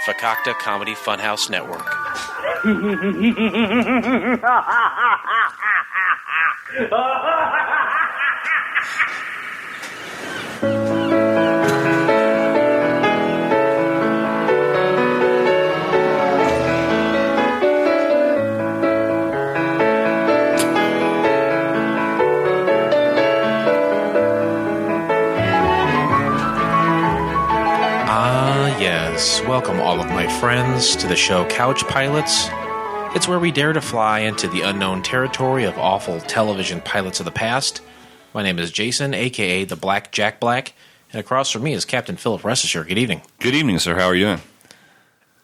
Fakakta Comedy Funhouse Network. Yes, welcome all of my friends to the show Couch Pilots. It's where we dare to fly into the unknown territory of awful television pilots of the past. My name is Jason, a.k.a. the Black Jack Black, and across from me is Captain Philip Ressisher. Good evening. Good evening, sir. How are you doing?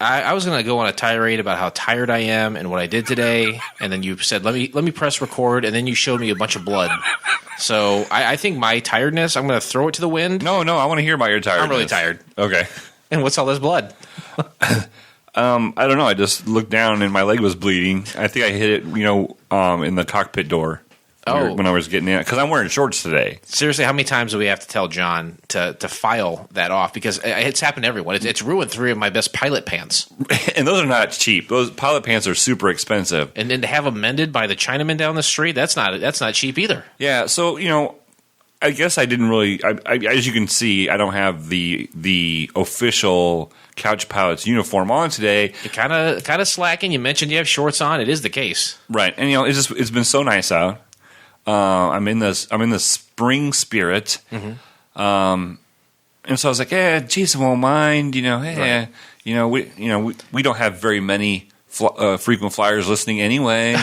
I was going to go on a tirade about how tired I am and what I did today, and then you said, let me press record, and then you showed me a bunch of blood. So I think my tiredness, I'm going to throw it to the wind. No, I want to hear about your tiredness. I'm really tired. Okay. And what's all this blood? I don't know. I just looked down and my leg was bleeding. I think I hit it, in the cockpit door when I was getting in. Because I'm wearing shorts today. Seriously, how many times do we have to tell John to file that off? Because it's happened to everyone. It's ruined 3 of my best pilot pants. And those are not cheap. Those pilot pants are super expensive. And then to have them mended by the Chinaman down the street, that's not cheap either. Yeah, so, I guess I didn't really. As you can see, I don't have the official Couch Pilots uniform on today. You're kind of slacking. You mentioned you have shorts on. It is the case, right? And it's been so nice out. I'm in the spring spirit, and so I was like, Jason won't mind. We don't have very many frequent flyers listening anyway,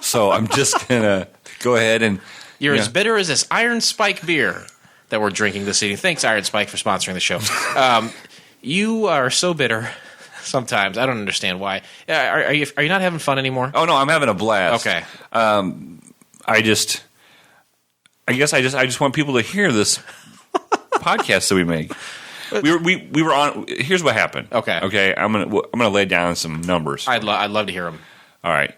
so I'm just gonna go ahead and. You're as bitter as this Iron Spike beer that we're drinking this evening. Thanks, Iron Spike, for sponsoring the show. You are so bitter sometimes. I don't understand why. Are you not having fun anymore? Oh, no, I'm having a blast. Okay. I guess I just want people to hear this podcast that we make. We were on. Here's what happened. Okay. I'm gonna lay down some numbers. I'd love to hear them. All right.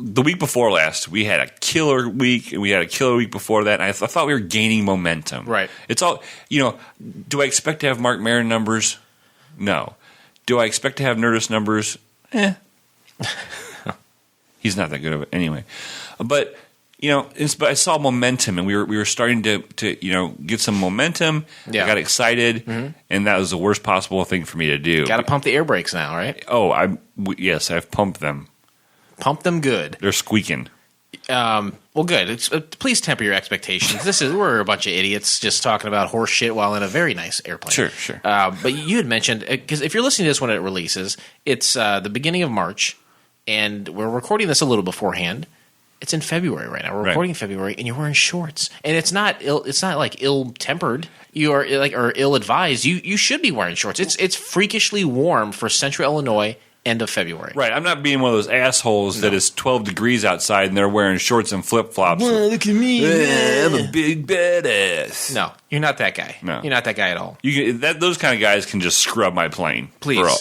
The week before last, we had a killer week, and we had a killer week before that, and I thought we were gaining momentum. Right. It's all, do I expect to have Mark Maron numbers? No. Do I expect to have Nerdist numbers? He's not that good of it anyway. But, but I saw momentum, and we were starting to get some momentum. Yeah. I got excited, and that was the worst possible thing for me to do. Got to pump the air brakes now, right? Oh, yes, I've pumped them. Pump them good. They're squeaking. Well, good. Please temper your expectations. We're a bunch of idiots just talking about horse shit while in a very nice airplane. Sure. But you had mentioned, because if you're listening to this when it releases, it's the beginning of March, and we're recording this a little beforehand. It's in February right now. We're recording in February, and you're wearing shorts, and it's not like ill-tempered. You are or ill-advised. You should be wearing shorts. It's freakishly warm for Central Illinois. End of February. Right. I'm not being one of those assholes that is 12 degrees outside and they're wearing shorts and flip-flops. Well, look at me. I'm a big badass. No, you're not that guy. No. You're not that guy at all. Those kind of guys can just scrub my plane. Please.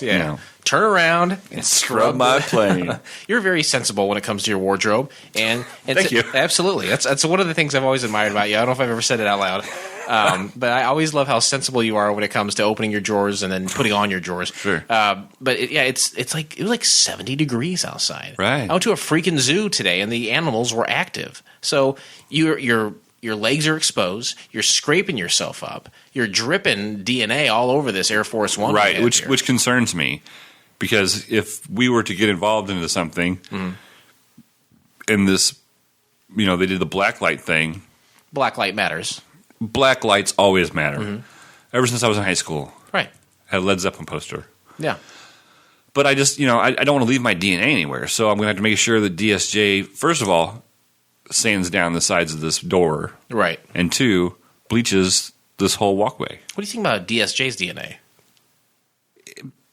Turn around and scrub my plane. You're very sensible when it comes to your wardrobe. And Thank you. Absolutely. That's one of the things I've always admired about you. I don't know if I've ever said it out loud. But I always love how sensible you are when it comes to opening your drawers and then putting on your drawers. Sure. But it was like 70 degrees outside. Right. I went to a freaking zoo today and the animals were active. So your legs are exposed. You're scraping yourself up. You're dripping DNA all over this Air Force One. Right. Which concerns me because if we were to get involved into something, in this, they did the black light thing. Black light matters. Black lights always matter. Ever since I was in high school. Right. I had a Led Zeppelin poster. Yeah. But I just, I don't want to leave my DNA anywhere. So I'm going to have to make sure that DSJ, first of all, sands down the sides of this door. Right. And 2, bleaches this whole walkway. What do you think about DSJ's DNA?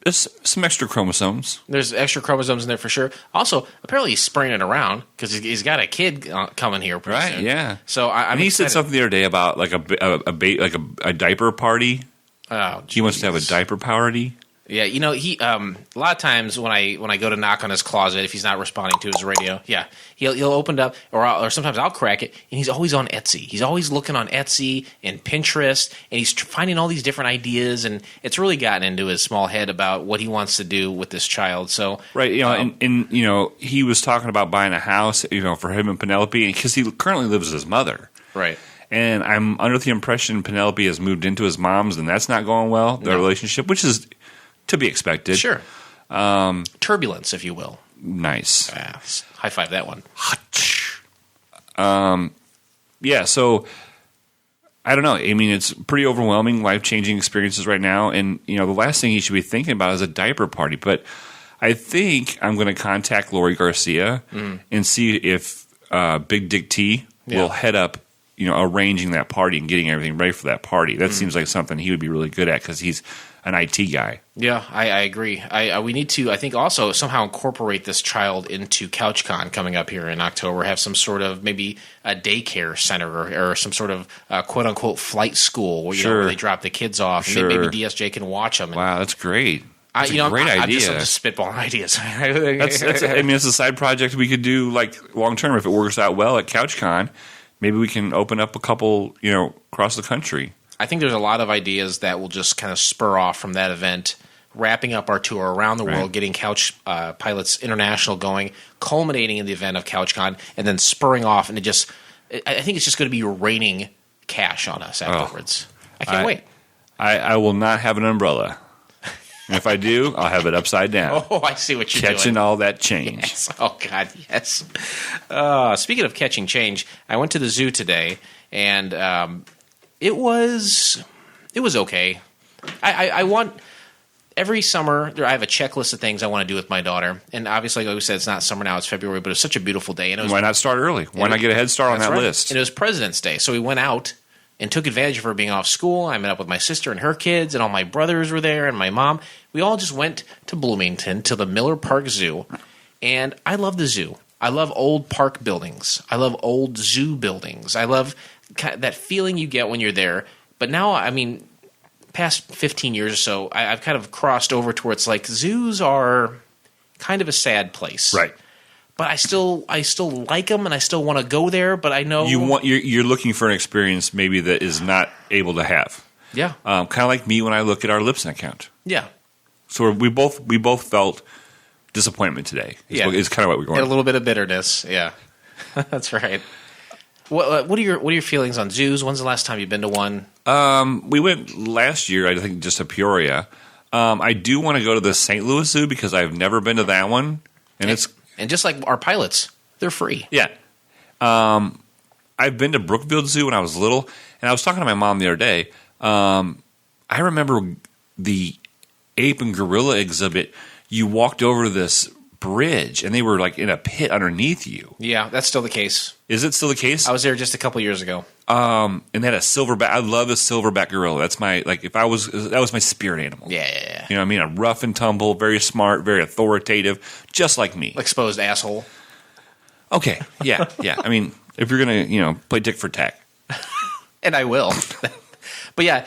There's some extra chromosomes. There's extra chromosomes in there for sure. Also, apparently he's spraying it around because he's got a kid coming here pretty soon. Right, yeah. So he said something the other day about like a diaper party. Oh, geez. He wants to have a diaper party. Yeah, he a lot of times when I go to knock on his closet, if he's not responding to his radio, he'll open it up, or sometimes I'll crack it, and he's always on Etsy. He's always looking on Etsy and Pinterest, and he's finding all these different ideas, and it's really gotten into his small head about what he wants to do with this child. So right, and he was talking about buying a house, for him and Penelope, because he currently lives with his mother, right. And I'm under the impression Penelope has moved into his mom's, and that's not going well, their relationship, which is to be expected. Sure. Turbulence, if you will. Nice. High five that one. Yeah, so I don't know. I mean, it's pretty overwhelming, life-changing experiences right now, and the last thing he should be thinking about is a diaper party. But I think I'm going to contact Lori Garcia and see if Big Dick T will head up arranging that party and getting everything ready for that party. That seems like something he would be really good at because he's an IT guy. Yeah, I agree. We need to, I think, also somehow incorporate this child into CouchCon coming up here in October. Have some sort of maybe a daycare center or some sort of quote-unquote flight school where, they drop the kids off. And maybe DSJ can watch them. Wow, that's great. That's a great idea. I'm just spitballing ideas. It's a side project we could do long term if it works out well at CouchCon. Maybe we can open up a couple, across the country. I think there's a lot of ideas that will just kind of spur off from that event, wrapping up our tour around the world, getting Couch Pilots International going, culminating in the event of CouchCon, and then spurring off. And I think it's just going to be raining cash on us afterwards. I can't wait. I will not have an umbrella. And if I do, I'll have it upside down. Oh, I see what you're doing. Catching all that change. Yes. Oh, God, yes. Speaking of catching change, I went to the zoo today, and it was okay. I want every summer I have a checklist of things I want to do with my daughter, and obviously, like we said, it's not summer now; it's February. But it's such a beautiful day, and why not start early? Why not get a head start on that list? And it was President's Day, so we went out and took advantage of her being off school. I met up with my sister and her kids, and all my brothers were there, and my mom. We all just went to Bloomington to the Miller Park Zoo, and I love the zoo. I love old park buildings. I love old zoo buildings. I love that feeling you get when you're there. But now, I mean, past 15 years or so, I've kind of crossed over to where it's like zoos are kind of a sad place. Right. But I still like them, and I still want to go there. But I know you're looking for an experience maybe that is not able to have. Yeah, kind of like me when I look at our Libsyn account. Yeah, so we both felt disappointment today. It's kind of what we're going. And a little bit of bitterness. Yeah, that's right. What are your feelings on zoos? When's the last time you've been to one? We went last year, I think, just to Peoria. I do want to go to the St. Louis Zoo because I've never been to that one, and it's. And just like our pilots, they're free. Yeah. I've been to Brookfield Zoo when I was little, and I was talking to my mom the other day. I remember the ape and gorilla exhibit. You walked over this bridge, and they were like in a pit underneath you. Yeah, that's still the case. Is it still the case? I was there just a couple years ago. And they had a silverback. I love a silverback gorilla. That's my that was my spirit animal. Yeah. You know what I mean? A rough and tumble, very smart, very authoritative, just like me. Exposed asshole. Okay. Yeah. I mean, if you're gonna play dick for tack, and I will. But yeah,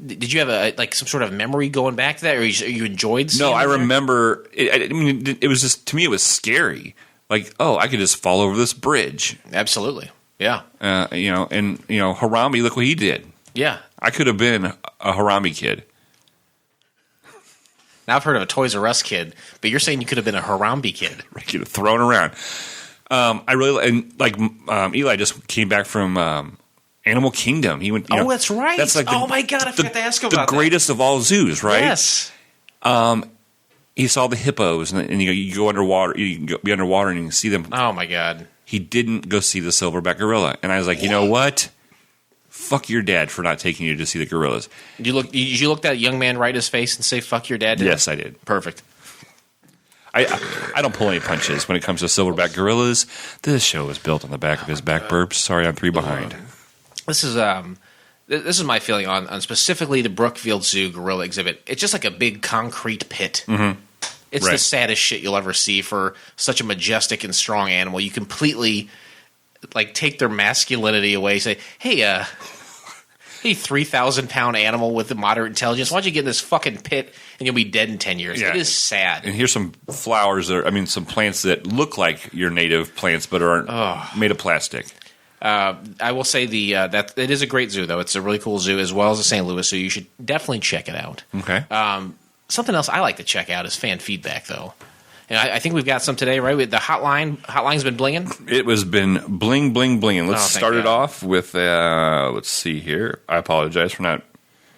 did you have some sort of memory going back to that, or you enjoyed seeing No, I remember. It was just, to me, it was scary. Like, oh, I could just fall over this bridge. Absolutely, yeah. Harambe, look what he did. Yeah, I could have been a Harambe kid. Now I've heard of a Toys R Us kid, but you're saying you could have been a Harambe kid. Right, you'd have thrown around. Eli just came back from Animal Kingdom. He went. That's right. That's like my God, I forgot to ask about that. The greatest of all zoos, right? Yes. He saw the hippos, and you go underwater. You can be underwater, and you can see them. Oh my God. He didn't go see the silverback gorilla, and I was like, you know what? Fuck your dad for not taking you to see the gorillas. Did you look that young man right in his face and say, fuck your dad? Yes, I did. Perfect. I don't pull any punches when it comes to silverback gorillas. This show is built on the back of his back burps. Sorry, I'm 3 behind. This is my feeling on specifically the Brookfield Zoo gorilla exhibit. It's just like a big concrete pit. Mm-hmm. It's the saddest shit you'll ever see for such a majestic and strong animal. You completely take their masculinity away. Say, hey, A 3,000-pound animal with a moderate intelligence. Why don't you get in this fucking pit and you'll be dead in 10 years? Yeah. It is sad. And here's some flowers some plants that look like your native plants but are made of plastic. I will say that it is a great zoo, though. It's a really cool zoo, as well as the St. Louis Zoo. You should definitely check it out. Okay. Something else I like to check out is fan feedback, though. And I think we've got some today, right? The hotline's been blinging. It has been bling, bling, blinging. Let's start it off with, let's see here. I apologize for not.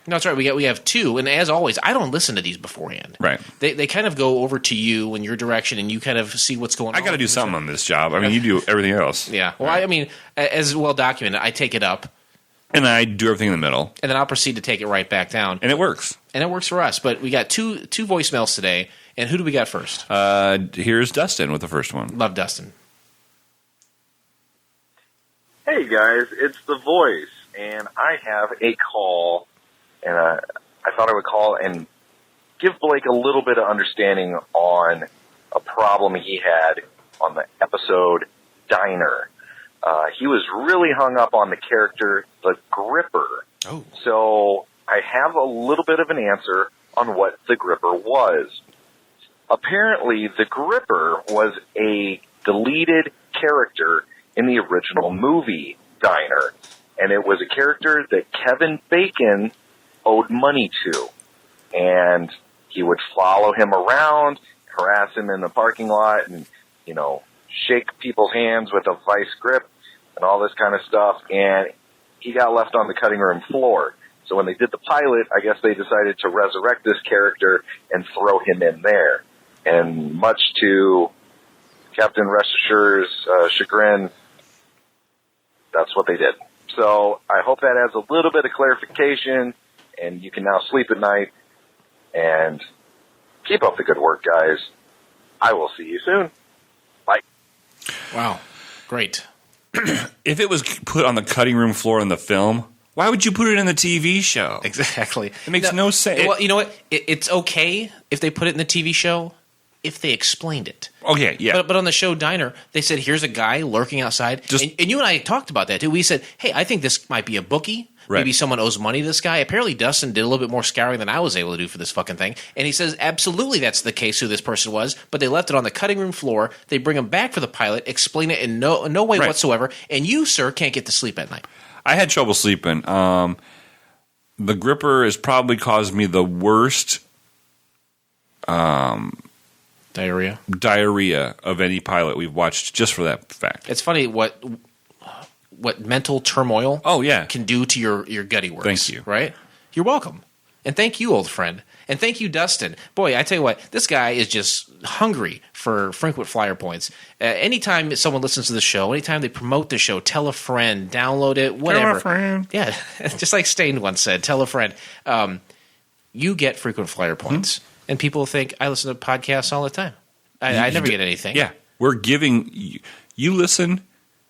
No, that's right. We have two, and as always, I don't listen to these beforehand. Right. They kind of go over to you in your direction, and you kind of see what's going on. I got to do something on this job. I mean, you do everything else. Yeah. Well, right. I mean, as well documented, I take it up. And I do everything in the middle. And then I'll proceed to take it right back down. And it works. And it works for us. But we got two voicemails today. And who do we got first? Here's Dustin with the first one. Love Dustin. Hey, guys. It's The Voice. And I have a call. And I thought I would call and give Blake a little bit of understanding on a problem he had on the episode Diner. He was really hung up on the character, the Gripper. Oh. So I have a little bit of an answer on what the Gripper was. Apparently, the Gripper was a deleted character in the original movie, Diner. And it was a character that Kevin Bacon owed money to. And he would follow him around, harass him in the parking lot, and, shake people's hands with a vice grip and all this kind of stuff. And he got left on the cutting room floor. So when they did the pilot, I guess they decided to resurrect this character and throw him in there. And much to Captain Restassure's chagrin, that's what they did. So I hope that adds a little bit of clarification, and you can now sleep at night. And keep up the good work, guys. I will see you soon. Bye. Wow. Great. If it was put on the cutting room floor in the film, why would you put it in the TV show? Exactly. It makes no sense. Well, you know what? It's okay if they put it in the TV show if they explained it. Okay, yeah. But on the show Diner, they said, here's a guy lurking outside. And you and I talked about that, too. We said, hey, I think this might be a bookie. Right. Maybe someone owes money to this guy. Apparently, Dustin did a little bit more scouring than I was able to do for this fucking thing. And he says, absolutely, that's the case who this person was. But they left it on the cutting room floor. They bring him back for the pilot, explain it in no way whatsoever. And you, sir, can't get to sleep at night. I had trouble sleeping. The Gripper has probably caused me the worst diarrhea of any pilot we've watched, just for that fact. It's funny what mental turmoil can do to your gutty works. Thank you. Right? You're welcome. And thank you, old friend. And thank you, Dustin. Boy, I tell you what, this guy is just hungry for frequent flyer points. Anytime someone listens to the show, anytime they promote the show, tell a friend, download it, whatever. Tell a friend. Yeah, just like Stained once said, tell a friend. You get frequent flyer points. Mm-hmm. And people think, I listen to podcasts all the time. I never get anything. Yeah. We're giving – you listen,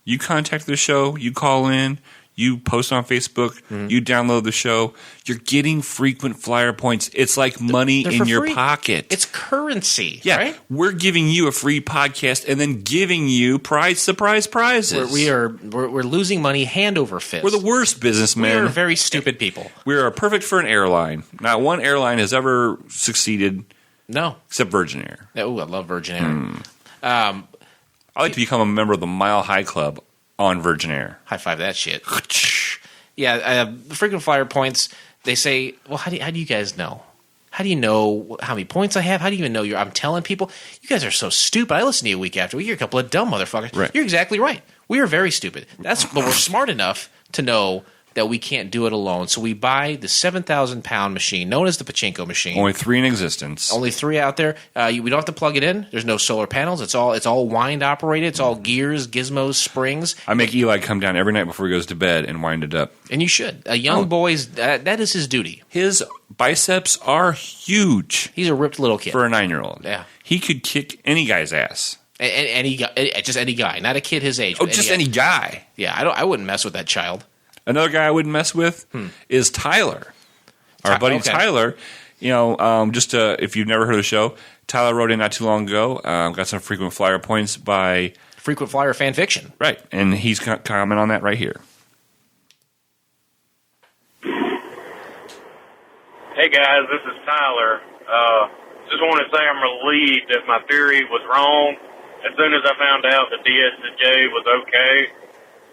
you contact the show, you call in, you post on Facebook, you download the show. You're getting frequent flyer points. It's like money in your pocket. It's currency, right? We're giving you a free podcast and then giving you surprise prizes. We're losing money hand over fist. We're the worst businessmen. We're very stupid people. We are perfect for an airline. Not one airline has ever succeeded. No. Except Virgin Air. Oh, I love Virgin Air. I like to become a member of the Mile High Club on Virgin Air. High five that shit. Yeah, the frequent flyer points, they say, well, how do you guys know? How do you know how many points I have? How do you even know I'm telling people? You guys are so stupid. I listen to you week after week. You're a couple of dumb motherfuckers. Right. You're exactly right. We are very stupid. But we're smart enough to know that we can't do it alone. So we buy the 7,000-pound machine, known as the Pachinko machine. Only 3 in existence. Only 3 out there. We don't have to plug it in. There's no solar panels. It's all wind operated. It's all gears, gizmos, springs. I make Eli come down every night before he goes to bed and wind it up. And you should. A young boy's that is his duty. His biceps are huge. He's a ripped little kid for a 9-year-old. Yeah, he could kick any guy's ass. Just any guy, not a kid his age. Oh, just any guy. Yeah, I wouldn't mess with that child. Another guy I wouldn't mess with is Tyler. Our buddy Tyler, if you've never heard of the show, Tyler wrote in not too long ago, got some frequent flyer points by... Frequent flyer fan fiction. Right, and he's comment on that right here. Hey guys, this is Tyler. Just want to say I'm relieved that my theory was wrong. As soon as I found out that DSJ was okay,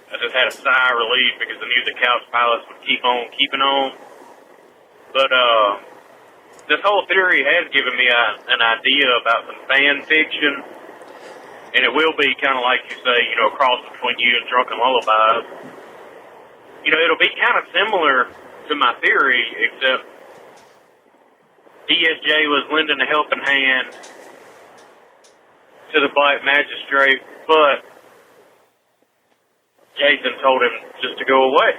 I just had a sigh of relief because I knew the Couch Pilots would keep on keeping on. But this whole theory has given me an idea about some fan fiction, and it will be kind of like you say, you know, a cross between you and Drunken Lullabies. You know, it'll be kind of similar to my theory, except DSJ was lending a helping hand to the Black Magistrate, but Jason told him just to go away.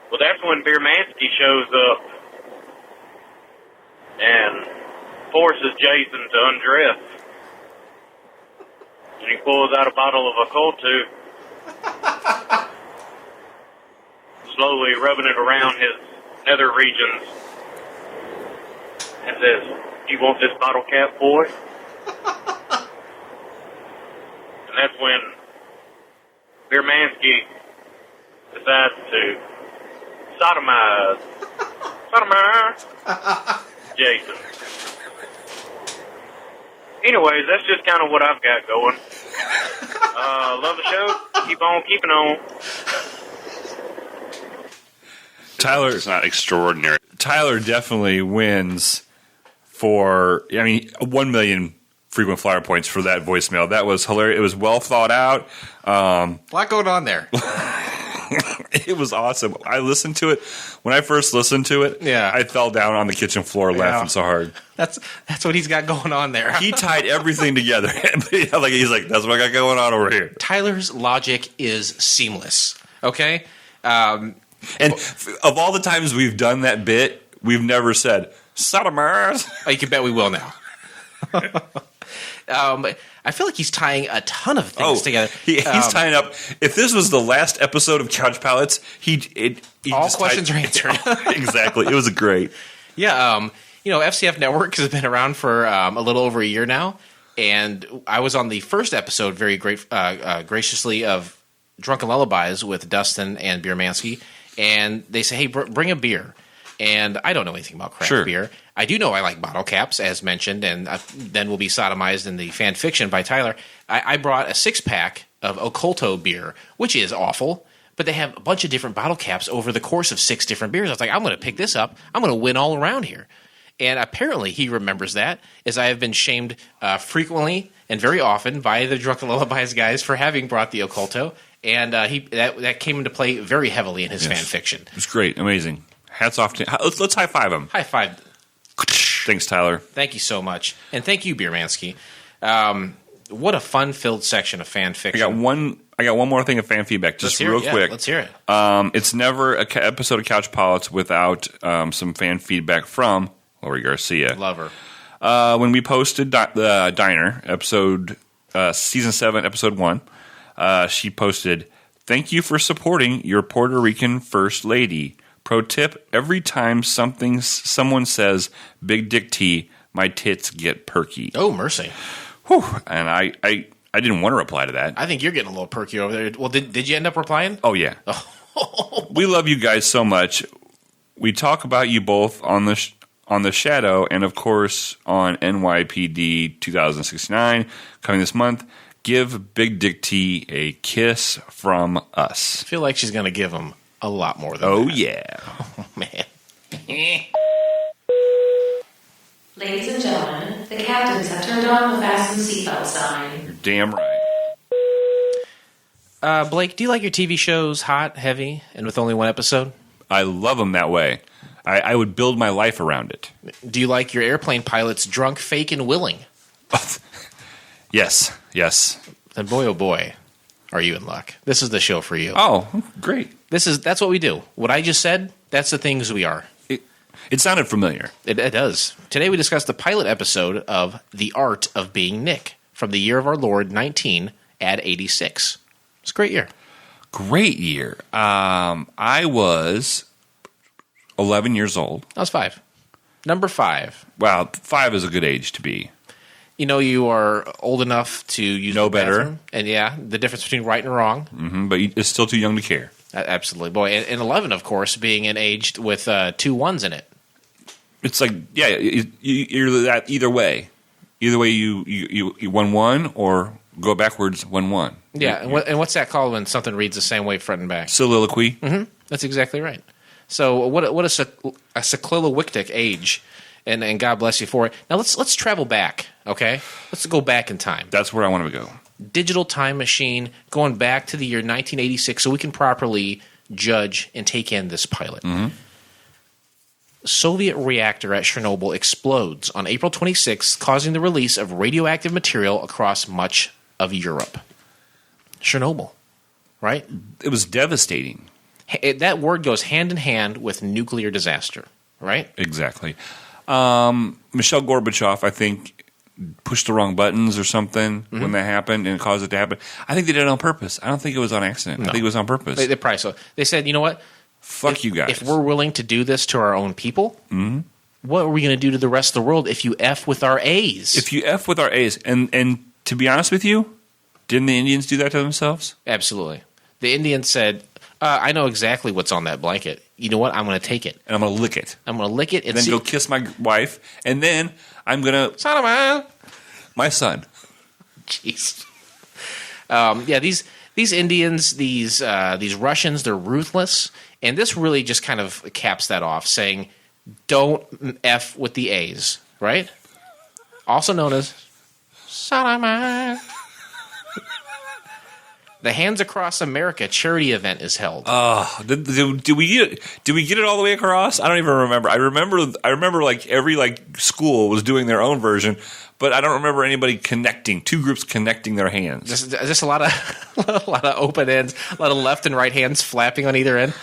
Well, that's when Biermanski shows up and forces Jason to undress. And he pulls out a bottle of Oculto, slowly rubbing it around his nether regions, and says, "You want this bottle cap, boy?" And that's when Biermanski decides to sodomize Jason. Anyways, that's just kind of what I've got going. Love the show. Keep on keeping on. Tyler's not extraordinary. Tyler definitely wins for, 1 million frequent flyer points for that voicemail. That was hilarious. It was well thought out. A lot going on there. It was awesome. I listened to it. When I first listened to it, I fell down on the kitchen floor laughing so hard. That's what he's got going on there. He tied everything together. He's like, that's what I got going on over here. Tyler's logic is seamless. Okay? And of all the times we've done that bit, we've never said, sodomers. Oh, you can bet we will now. I feel like he's tying a ton of things together. He's tying up. If this was the last episode of Couch Pilots, he all just questions are answered. Exactly. It was great. Yeah. FCF Network has been around for a little over a year now, and I was on the first episode very graciously of Drunken Lullabies with Dustin and Biermanski, and they say, hey, bring a beer. And I don't know anything about craft beer. I do know I like bottle caps, as mentioned, and then will be sodomized in the fan fiction by Tyler. I brought a 6-pack of Oculto beer, which is awful, but they have a bunch of different bottle caps over the course of 6 different beers. I was like, I'm going to pick this up. I'm going to win all around here. And apparently he remembers that, as I have been shamed frequently and very often by the Drunken Lullabies guys for having brought the Oculto, and that came into play very heavily in his fan fiction. It was great. Amazing. Hats off to let's high five him. High five. Thanks, Tyler. Thank you so much. And thank you, Biermanski. What a fun-filled section of fan fiction. I got one more thing of fan feedback, just real quick. Let's hear it. It's never an episode of Couch Pilots without some fan feedback from Lori Garcia. Love her. When we posted the Diner, Season 7, Episode 1, she posted, "Thank you for supporting your Puerto Rican First Lady. Pro tip, every time someone says Big Dick T, my tits get perky." Oh, mercy. Whew. And I didn't want to reply to that. I think you're getting a little perky over there. Well, did you end up replying? Oh, yeah. We love you guys so much. We talk about you both on the Shadow and, of course, on NYPD 2069 coming this month. Give Big Dick T a kiss from us. I feel like she's going to give him a lot more than that. Oh, yeah. Oh, man. Ladies and gentlemen, the captains have turned on the fasten seatbelt sign. You're damn right. Blake, do you like your TV shows hot, heavy, and with only one episode? I love them that way. I would build my life around it. Do you like your airplane pilots drunk, fake, and willing? Yes. Then boy, oh boy, are you in luck. This is the show for you. Oh, great. That's what we do. What I just said, that's the things we are. It sounded familiar. It does. Today we discussed the pilot episode of The Art of Being Nick from the year of our Lord 1986. It's a great year. Great year. I was 11 years old. I was 5. Number 5. Wow, 5 is a good age to be. You are old enough to use know the bathroom, better. and the difference between right and wrong. Mm-hmm, but it's still too young to care. Absolutely. Boy, and 11, of course, being an aged with 2 ones in it. It's like, you're that either way. Either way, you 1-1 or go backwards 1-1. Yeah, and what's that called when something reads the same way front and back? Soliloquy. Mm-hmm. That's exactly right. So what a cycliloquictic age, and God bless you for it. Now let's travel back, okay? Let's go back in time. That's where I want to go. Digital time machine going back to the year 1986 so we can properly judge and take in this pilot. Mm-hmm. Soviet reactor at Chernobyl explodes on April 26th, causing the release of radioactive material across much of Europe. Chernobyl, right? It was devastating. That word goes hand in hand with nuclear disaster, right? Exactly. Michelle Gorbachev, I think, pushed the wrong buttons or something when that happened and caused it to happen. I think they did it on purpose. I don't think it was on accident. No. I think it was on purpose. They probably so. They said, you know what? Fuck you guys. If we're willing to do this to our own people, what are we going to do to the rest of the world if you F with our A's? If you F with our A's. And to be honest with you, didn't the Indians do that to themselves? Absolutely. The Indians said, I know exactly what's on that blanket. You know what? I'm going to take it. And I'm going to lick it. I'm going to lick it. And then go kiss my wife. And then I'm going to... Son of a... My son. Jeez. These Indians, these Russians, they're ruthless. And this really just kind of caps that off, saying, don't F with the A's, right? Also known as son of a... The Hands Across America charity event is held. Oh, do we get it all the way across? I don't even remember. I remember like every school was doing their own version, but I don't remember anybody connecting. 2 groups connecting their hands. Just a lot of open ends, a lot of left and right hands flapping on either end.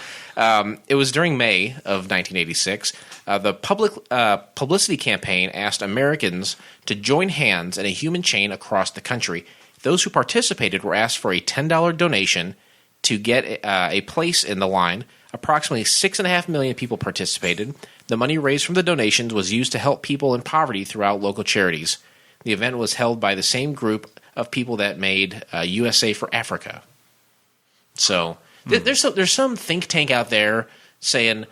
It was during May of 1986. The publicity campaign asked Americans to join hands in a human chain across the country. Those who participated were asked for a $10 donation to get a place in the line. Approximately 6.5 million people participated. The money raised from the donations was used to help people in poverty throughout local charities. The event was held by the same group of people that made USA for Africa. So there's some think tank out there saying,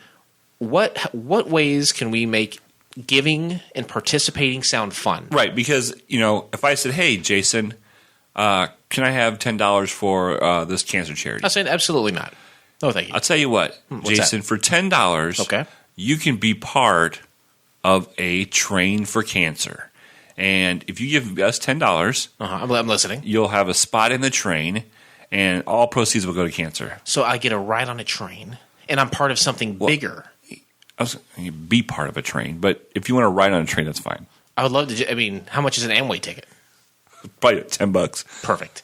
what ways can we make giving and participating sound fun? Right, because if I said, hey, Jason, can I have $10 for this cancer charity? I'm saying absolutely not. No, thank you. I'll tell you what, Jason, for $10, okay, you can be part of a train for cancer. And if you give us $10, I'm listening. You'll have a spot in the train, and all proceeds will go to cancer. So I get a ride on a train, and I'm part of something bigger. You be part of a train, but if you want to ride on a train, that's fine. I would love to. I mean, how much is an Amway ticket? Probably $10. Perfect.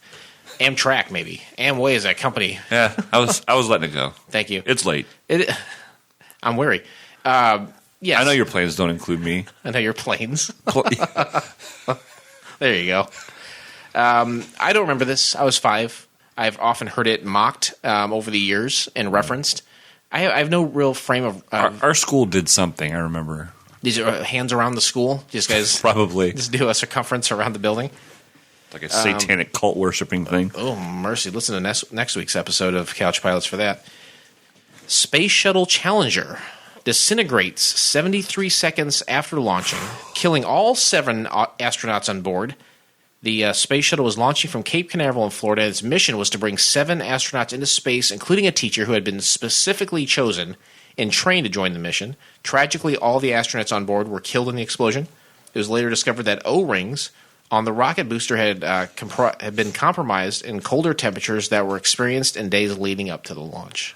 Amtrak, maybe. Amway is that company. Yeah, I was letting it go. Thank you. It's late. I'm weary. Yes. I know your planes don't include me. I know your planes. There you go. I don't remember this. I was 5. I've often heard it mocked over the years and referenced. I have no real frame of... Our school did something, I remember. These are hands around the school? These guys probably just do a circumference around the building? Like a satanic cult worshipping thing. Oh, mercy. Listen to next week's episode of Couch Pilots for that. Space Shuttle Challenger disintegrates 73 seconds after launching, killing all 7 astronauts on board. The Space Shuttle was launching from Cape Canaveral in Florida. Its mission was to bring 7 astronauts into space, including a teacher who had been specifically chosen and trained to join the mission. Tragically, all the astronauts on board were killed in the explosion. It was later discovered that O-rings on the rocket booster had been compromised in colder temperatures that were experienced in days leading up to the launch.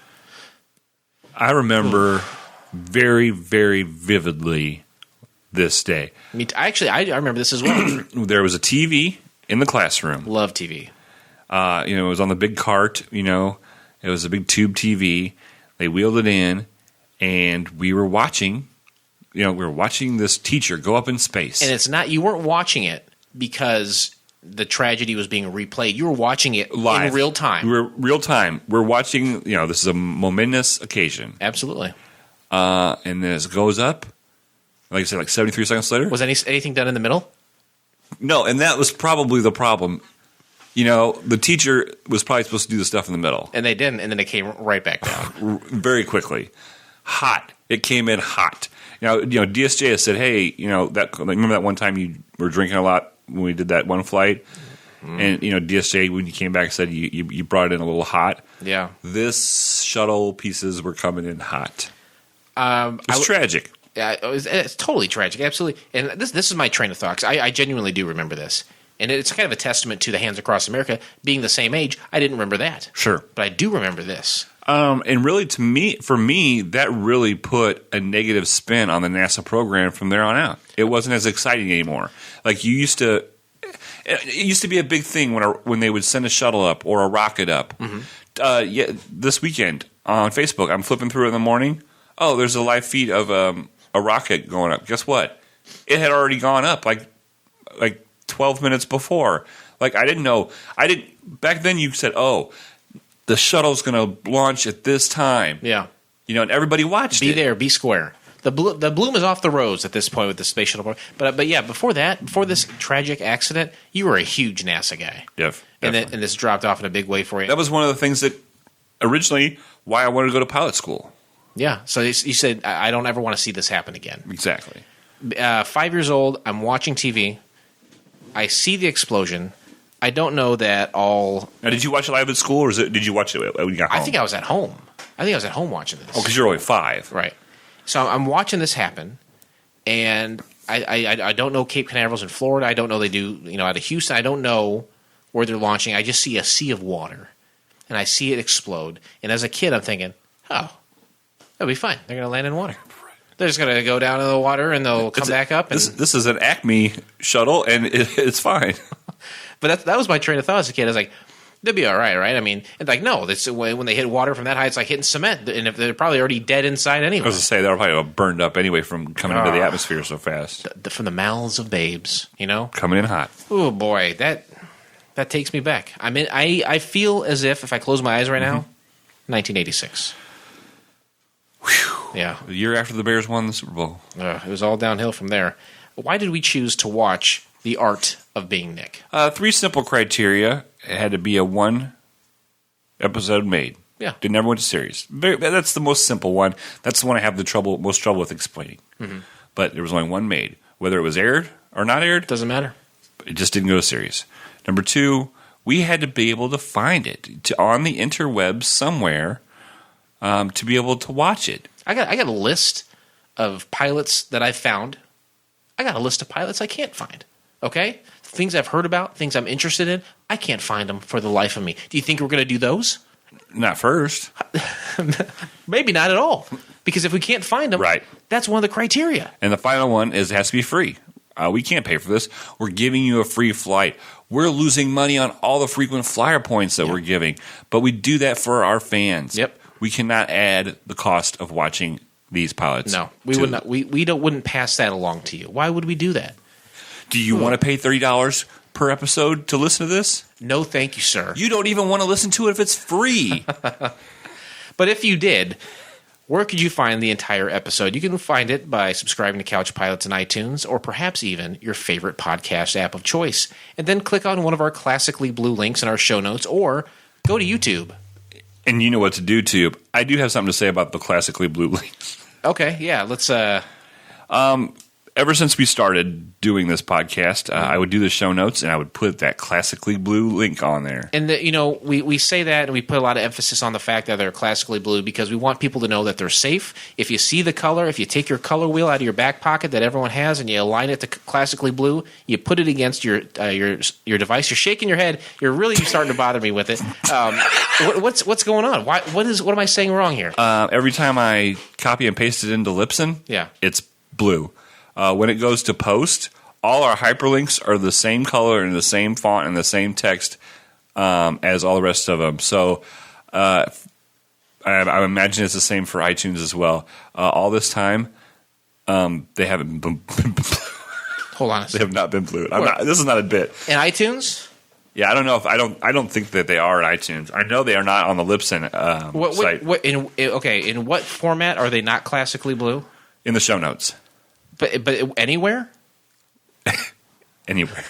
I remember very, very vividly this day. I remember this as well. There was a TV in the classroom. Love TV. It was on the big cart. It was a big tube TV. They wheeled it in, and we were watching. We were watching this teacher go up in space. And you weren't watching it because the tragedy was being replayed. You were watching it live, in real time. Real time. We're watching, this is a momentous occasion. Absolutely. And then it goes up, like I said, 73 seconds later. Was anything done in the middle? No, and that was probably the problem. the teacher was probably supposed to do the stuff in the middle. And they didn't, and then it came right back down. Very quickly. Hot. It came in hot. DSJ has said, hey, remember that one time you were drinking a lot when we did that one flight? And, DSJ, when you came back, said you brought it in a little hot. Yeah. This shuttle pieces were coming in hot. It's tragic. Yeah, it's totally tragic. Absolutely. And this is my train of thought, 'cause I genuinely do remember this. And it's kind of a testament to the Hands Across America being the same age. I didn't remember that. Sure. But I do remember this. And really, for me, that really put a negative spin on the NASA program from there on out. It wasn't as exciting anymore. Like it used to be a big thing when they would send a shuttle up or a rocket up. Mm-hmm. This weekend on Facebook, I'm flipping through in the morning. Oh, there's a live feed of a rocket going up. Guess what? It had already gone up like 12 minutes before. Like I didn't know. Back then you said, "Oh, the shuttle's going to launch at this time." Yeah. And everybody watched it. Be there, be square. The bloom is off the rose at this point with the space shuttle. But yeah, before this tragic accident, you were a huge NASA guy. And this dropped off in a big way for you. That was one of the things that originally why I wanted to go to pilot school. Yeah. So you said, I don't ever want to see this happen again. Exactly. 5 years old, I'm watching TV. I see the explosion. I don't know that all. Now, did you watch it live at school, or did you watch it when you got home? I think I was at home. Watching this. Oh, because you're only 5. Right. So I'm watching this happen, and I don't know Cape Canaveral's in Florida. I don't know they do, out of Houston. I don't know where they're launching. I just see a sea of water, and I see it explode. And as a kid, I'm thinking, oh, that'll be fine. They're going to land in water. They're just going to go down to the water, and they'll come back up. And this is an Acme shuttle, and it's fine. But that was my train of thought as a kid. I was like, they'll be all right, right? I mean, it's like, no, when they hit water from that height, it's like hitting cement. And if they're probably already dead inside anyway. I was going to say, they're probably burned up anyway from coming into the atmosphere so fast. From the mouths of babes, Coming in hot. Oh, boy, that takes me back. I mean, I feel as if I close my eyes right now, 1986. Whew. Yeah. The year after the Bears won the Super Bowl. It was all downhill from there. Why did we choose to watch The Art of Being Nick? 3 simple criteria. It had to be a 1 episode made. Yeah. It never went to series. That's the most simple one. That's the one I have most trouble with explaining. Mm-hmm. But there was only 1 made. Whether it was aired or not aired. Doesn't matter. It just didn't go to series. Number 2, we had to be able to find it on the interwebs somewhere to be able to watch it. I got a list of pilots that I found. I got a list of pilots I can't find. Okay? Things I've heard about, things I'm interested in, I can't find them for the life of me. Do you think we're going to do those? Not first. Maybe not at all. Because if we can't find them, right. That's one of the criteria. And the final one is it has to be free. We can't pay for this. We're giving you a free flight. We're losing money on all the frequent flyer points that we're giving. But we do that for our fans. Yep. We cannot add the cost of watching these pilots. No, we would not. We wouldn't pass that along to you. Why would we do that? Do you want to pay $30 per episode to listen to this? No, thank you, sir. You don't even want to listen to it if it's free. But if you did, where could you find the entire episode? You can find it by subscribing to Couch Pilots in iTunes, or perhaps even your favorite podcast app of choice, and then click on one of our classically blue links in our show notes, or go to YouTube. And you know what to do, Tube. I do have something to say about the classically blue links. Okay, yeah, let's... Ever since we started doing this podcast, I would do the show notes, and I would put that classically blue link on there. And, we say that, and we put a lot of emphasis on the fact that they're classically blue because we want people to know that they're safe. If you see the color, if you take your color wheel out of your back pocket that everyone has and you align it to classically blue, you put it against your device. You're shaking your head. You're really starting to bother me with it. What's going on? What am I saying wrong here? Every time I copy and paste it into Libsyn, it's blue. When it goes to post, all our hyperlinks are the same color and the same font and the same text as all the rest of them. So I imagine it's the same for iTunes as well. All this time, they haven't been Hold on a second. They have not been blue. This is not a bit. In iTunes? Yeah, I don't know if I don't think that they are in iTunes. I know they are not on the Libsyn site. In what format are they not classically blue? In the show notes. But anywhere? Anywhere.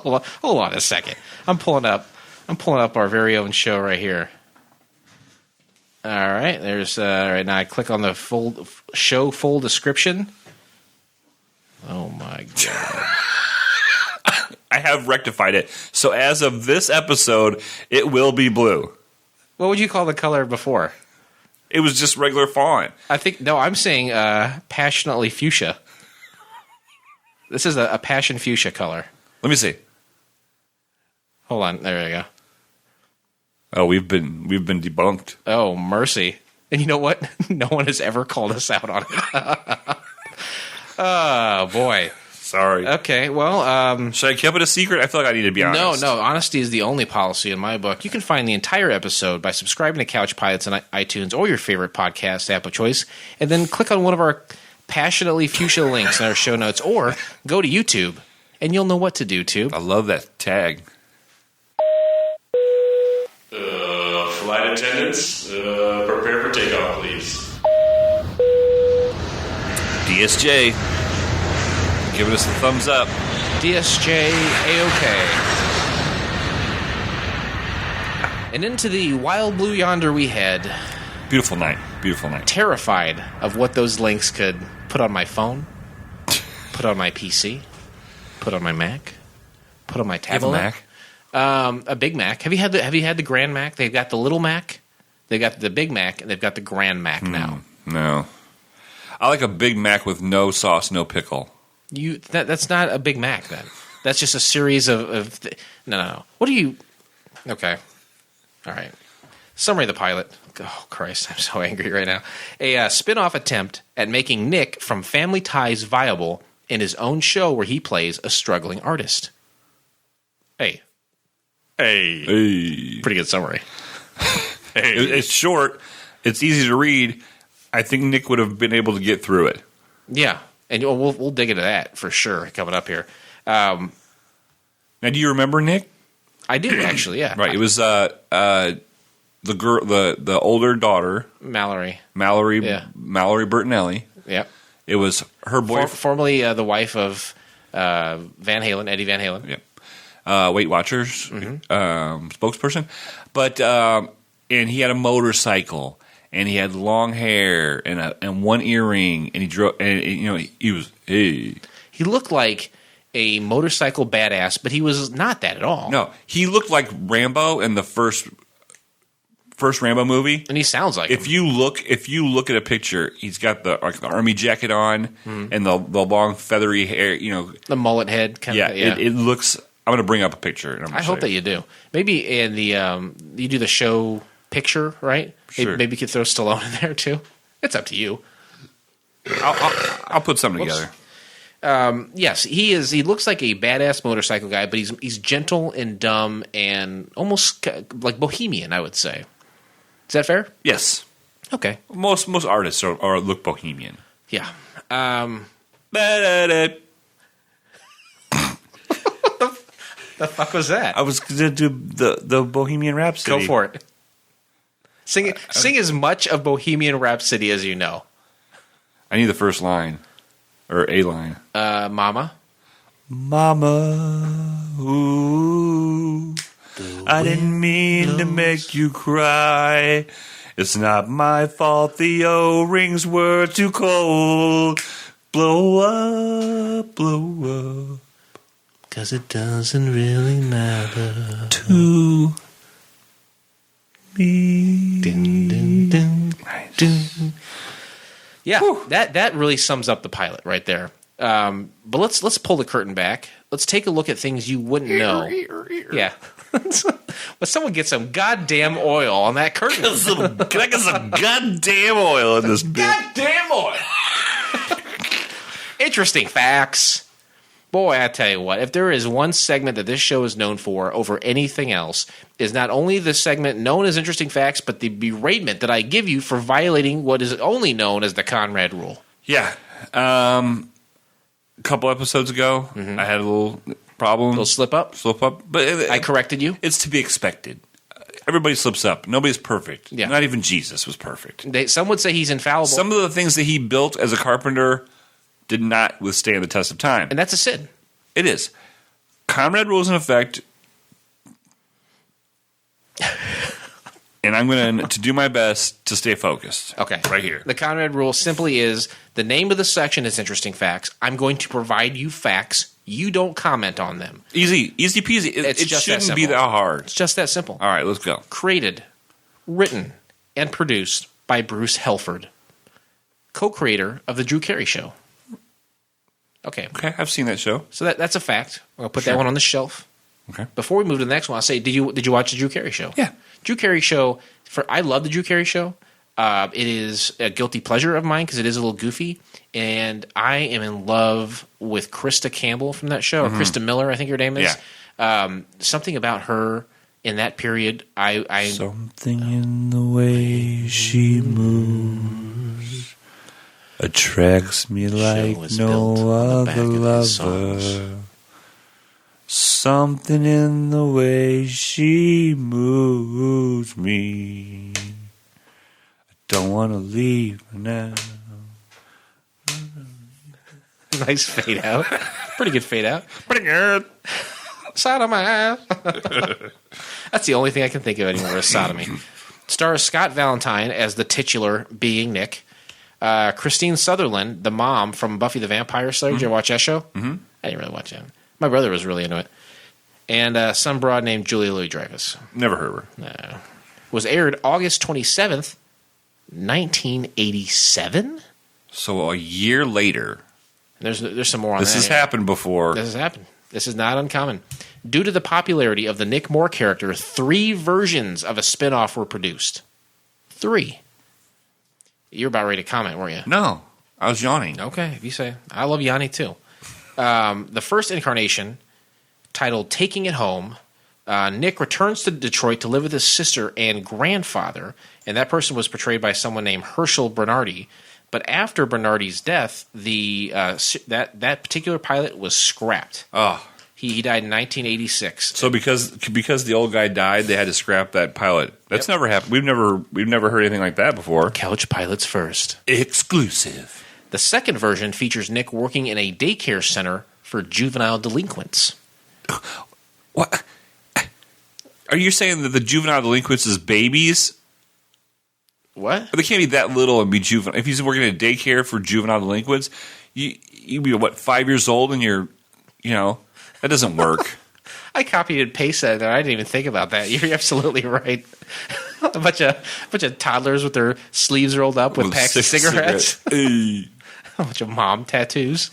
Hold on a second. I'm pulling up our very own show right here. All right, there's right now. I click on the full description. Oh my god! I have rectified it. So as of this episode, it will be blue. What would you call the color before? It was just regular font. I'm saying passionately fuchsia. This is a passion fuchsia color. Let me see. Hold on, there we go. Oh, we've been debunked. Oh, mercy. And you know what? No one has ever called us out on it. Oh, boy. Sorry. Okay, well... should I keep it a secret? I feel like I need to be honest. No. Honesty is the only policy in my book. You can find the entire episode by subscribing to Couch Pilots on iTunes or your favorite podcast app of choice, and then click on one of our passionately fuchsia links in our show notes, or go to YouTube, and you'll know what to do, Tube. I love that tag. Flight attendants, prepare for takeoff, please. DSJ, giving us the thumbs up. DSJ A-OK. And into the wild blue yonder we head. Beautiful night. Beautiful night. Terrified of what those links could put on my phone, put on my PC, put on my Mac, put on my tablet. You have a Mac? A Big Mac. Have you had the Grand Mac? They've got the Little Mac, they've got the Big Mac, and they've got the Grand Mac now. No, I like a Big Mac with no sauce, no pickle. That's not a Big Mac then. That's just a series of no. What are you? Okay, all right. Summary of the pilot. Oh Christ, I'm so angry right now. A spin-off attempt at making Nick from Family Ties viable in his own show where he plays a struggling artist. Hey. Pretty good summary. It's short. It's easy to read. I think Nick would have been able to get through it. Yeah, and we'll dig into that for sure coming up here. Now, do you remember Nick? I do actually. Yeah, right. It was the girl, the older daughter, Mallory Bertinelli. Yep. It was her boyfriend, formerly the wife of Van Halen, Eddie Van Halen. Yep. Weight Watchers spokesperson, but and he had a motorcycle, and he had long hair and one earring, and he drove, and he looked like a motorcycle badass, but he was not that at all. No, he looked like Rambo in the first Rambo movie, and he sounds like if you look at a picture, he's got the army jacket on and the long feathery hair, the mullet head kind of. Yeah, it looks. I'm going to bring up a picture. And I hope that you do. Maybe in the you do the show picture, right? Sure. Maybe you could throw Stallone in there too. It's up to you. I'll put something together. Yes, he is. He looks like a badass motorcycle guy, but he's gentle and dumb and almost like bohemian, I would say. Is that fair? Yes. Okay. Most artists are look bohemian. Yeah. The fuck was that? I was going to do the Bohemian Rhapsody. Go for it. Sing as much of Bohemian Rhapsody as you know. I need the first line. Or a line. Mama. Mama, ooh, I didn't mean to make you cry. It's not my fault the O-rings were too cold. Blow up, blow up. 'Cause it doesn't really matter to me. Dun, dun, dun, Right. dun. Yeah, that really sums up the pilot right there. But let's pull the curtain back. Let's take a look at things you wouldn't know. Yeah. But someone get some goddamn oil on that curtain. Can I get some goddamn oil in this bitch? Goddamn oil. Interesting facts. Boy, I tell you what, if there is one segment that this show is known for over anything else, is not only the segment known as Interesting Facts, but the beratement that I give you for violating what is only known as the Conrad Rule. Yeah. A couple episodes ago, I had a little problem. A little slip up? But I corrected you? It's to be expected. Everybody slips up. Nobody's perfect. Yeah. Not even Jesus was perfect. Some would say he's infallible. Some of the things that he built as a carpenter did not withstand the test of time. And that's a sin. It is. Conrad rule is in effect, and I'm going to do my best to stay focused. Okay. Right here. The Conrad rule simply is the name of the section is interesting facts. I'm going to provide you facts. You don't comment on them. Easy peasy. It shouldn't be that hard. It's just that simple. All right, let's go. Created, written, and produced by Bruce Helford, co-creator of The Drew Carey Show. Okay, I've seen that show. So that's a fact. I'll put that one on the shelf. Okay. Before we move to the next one, I'll say, did you watch The Drew Carey Show? Yeah. Drew Carey Show. I love The Drew Carey Show. It is a guilty pleasure of mine because it is a little goofy, and I am in love with Krista Campbell from that show, or Krista Miller, I think her name is. Yeah. Something about her in that period, something in the way she moves attracts me like no other lover. Something in the way she moves me. Don't want to leave now. Nice fade out. Pretty good fade out. Pretty good. Sodomy. That's the only thing I can think of anymore is sodomy. Stars Scott Valentine as the titular being Nick. Kristine Sutherland, the mom from Buffy the Vampire Slayer. Did you ever watch that show? Mm-hmm. I didn't really watch it. My brother was really into it. And some broad named Julia Louis-Dreyfus. Never heard of her. No. Was aired August 27th, 1987? So a year later. There's some more on that. This has happened before. This has happened. This is not uncommon. Due to the popularity of the Nick Moore character, 3 versions of a spinoff were produced. 3. You're about ready to comment, weren't you? No. I was yawning. Okay, if you say. I love Yanni, too. The first incarnation, titled Taking It Home, Nick returns to Detroit to live with his sister and grandfather, and that person was portrayed by someone named Herschel Bernardi. But after Bernardi's death, that particular pilot was scrapped. Oh. He died in 1986. So because the old guy died, they had to scrap that pilot. That's never happened. We've never heard anything like that before. Couch pilots first. Exclusive. The second version features Nick working in a daycare center for juvenile delinquents. What? Are you saying that the juvenile delinquents is babies? What? But they can't be that little and be juvenile. If he's working in a daycare for juvenile delinquents, you'd be, 5 years old and you're, that doesn't work. I copied and pasted that. I didn't even think about that. You're absolutely right. a bunch of toddlers with their sleeves rolled up with packs of cigarettes. A bunch of mom tattoos.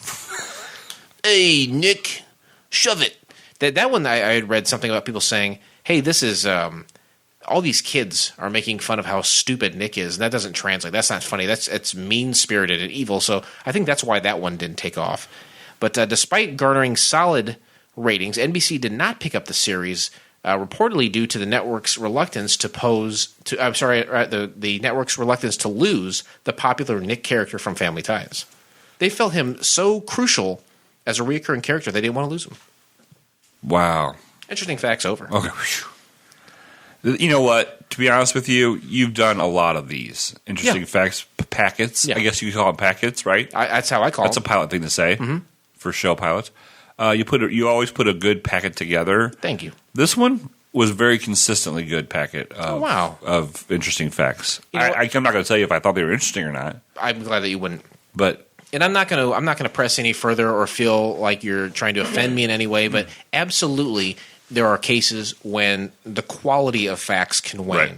Hey, Nick, shove it. That one I had read something about people saying, hey, this is all these kids are making fun of how stupid Nick is. That doesn't translate. That's not funny. It's mean-spirited and evil. So I think that's why that one didn't take off. But despite garnering solid ratings, NBC did not pick up the series, reportedly due to the network's reluctance to the network's reluctance to lose the popular Nick character from Family Ties. They felt him so crucial as a recurring character they didn't want to lose him. Wow. Interesting facts over. Okay. You know what? To be honest with you, you've done a lot of these interesting facts packets. Yeah. I guess you call them packets, right? That's how I call them. That's a pilot thing to say for show pilots. You always put a good packet together. Thank you. This one was a very consistently good packet of interesting facts. I'm not going to tell you if I thought they were interesting or not. I'm glad that you wouldn't. And I'm not going to press any further or feel like you're trying to offend me in any way, but absolutely there are cases when the quality of facts can wane. Right.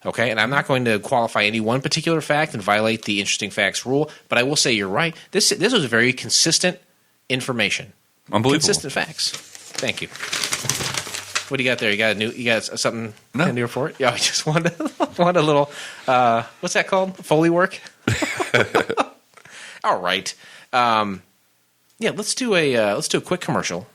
Okay? And I'm not going to qualify any one particular fact and violate the interesting facts rule, but I will say you're right. This was very consistent information. Unbelievable. Consistent facts. Thank you. What do you got there? You got something new report? Yeah, I just want a little what's that called? Foley work? All right. Let's do a quick commercial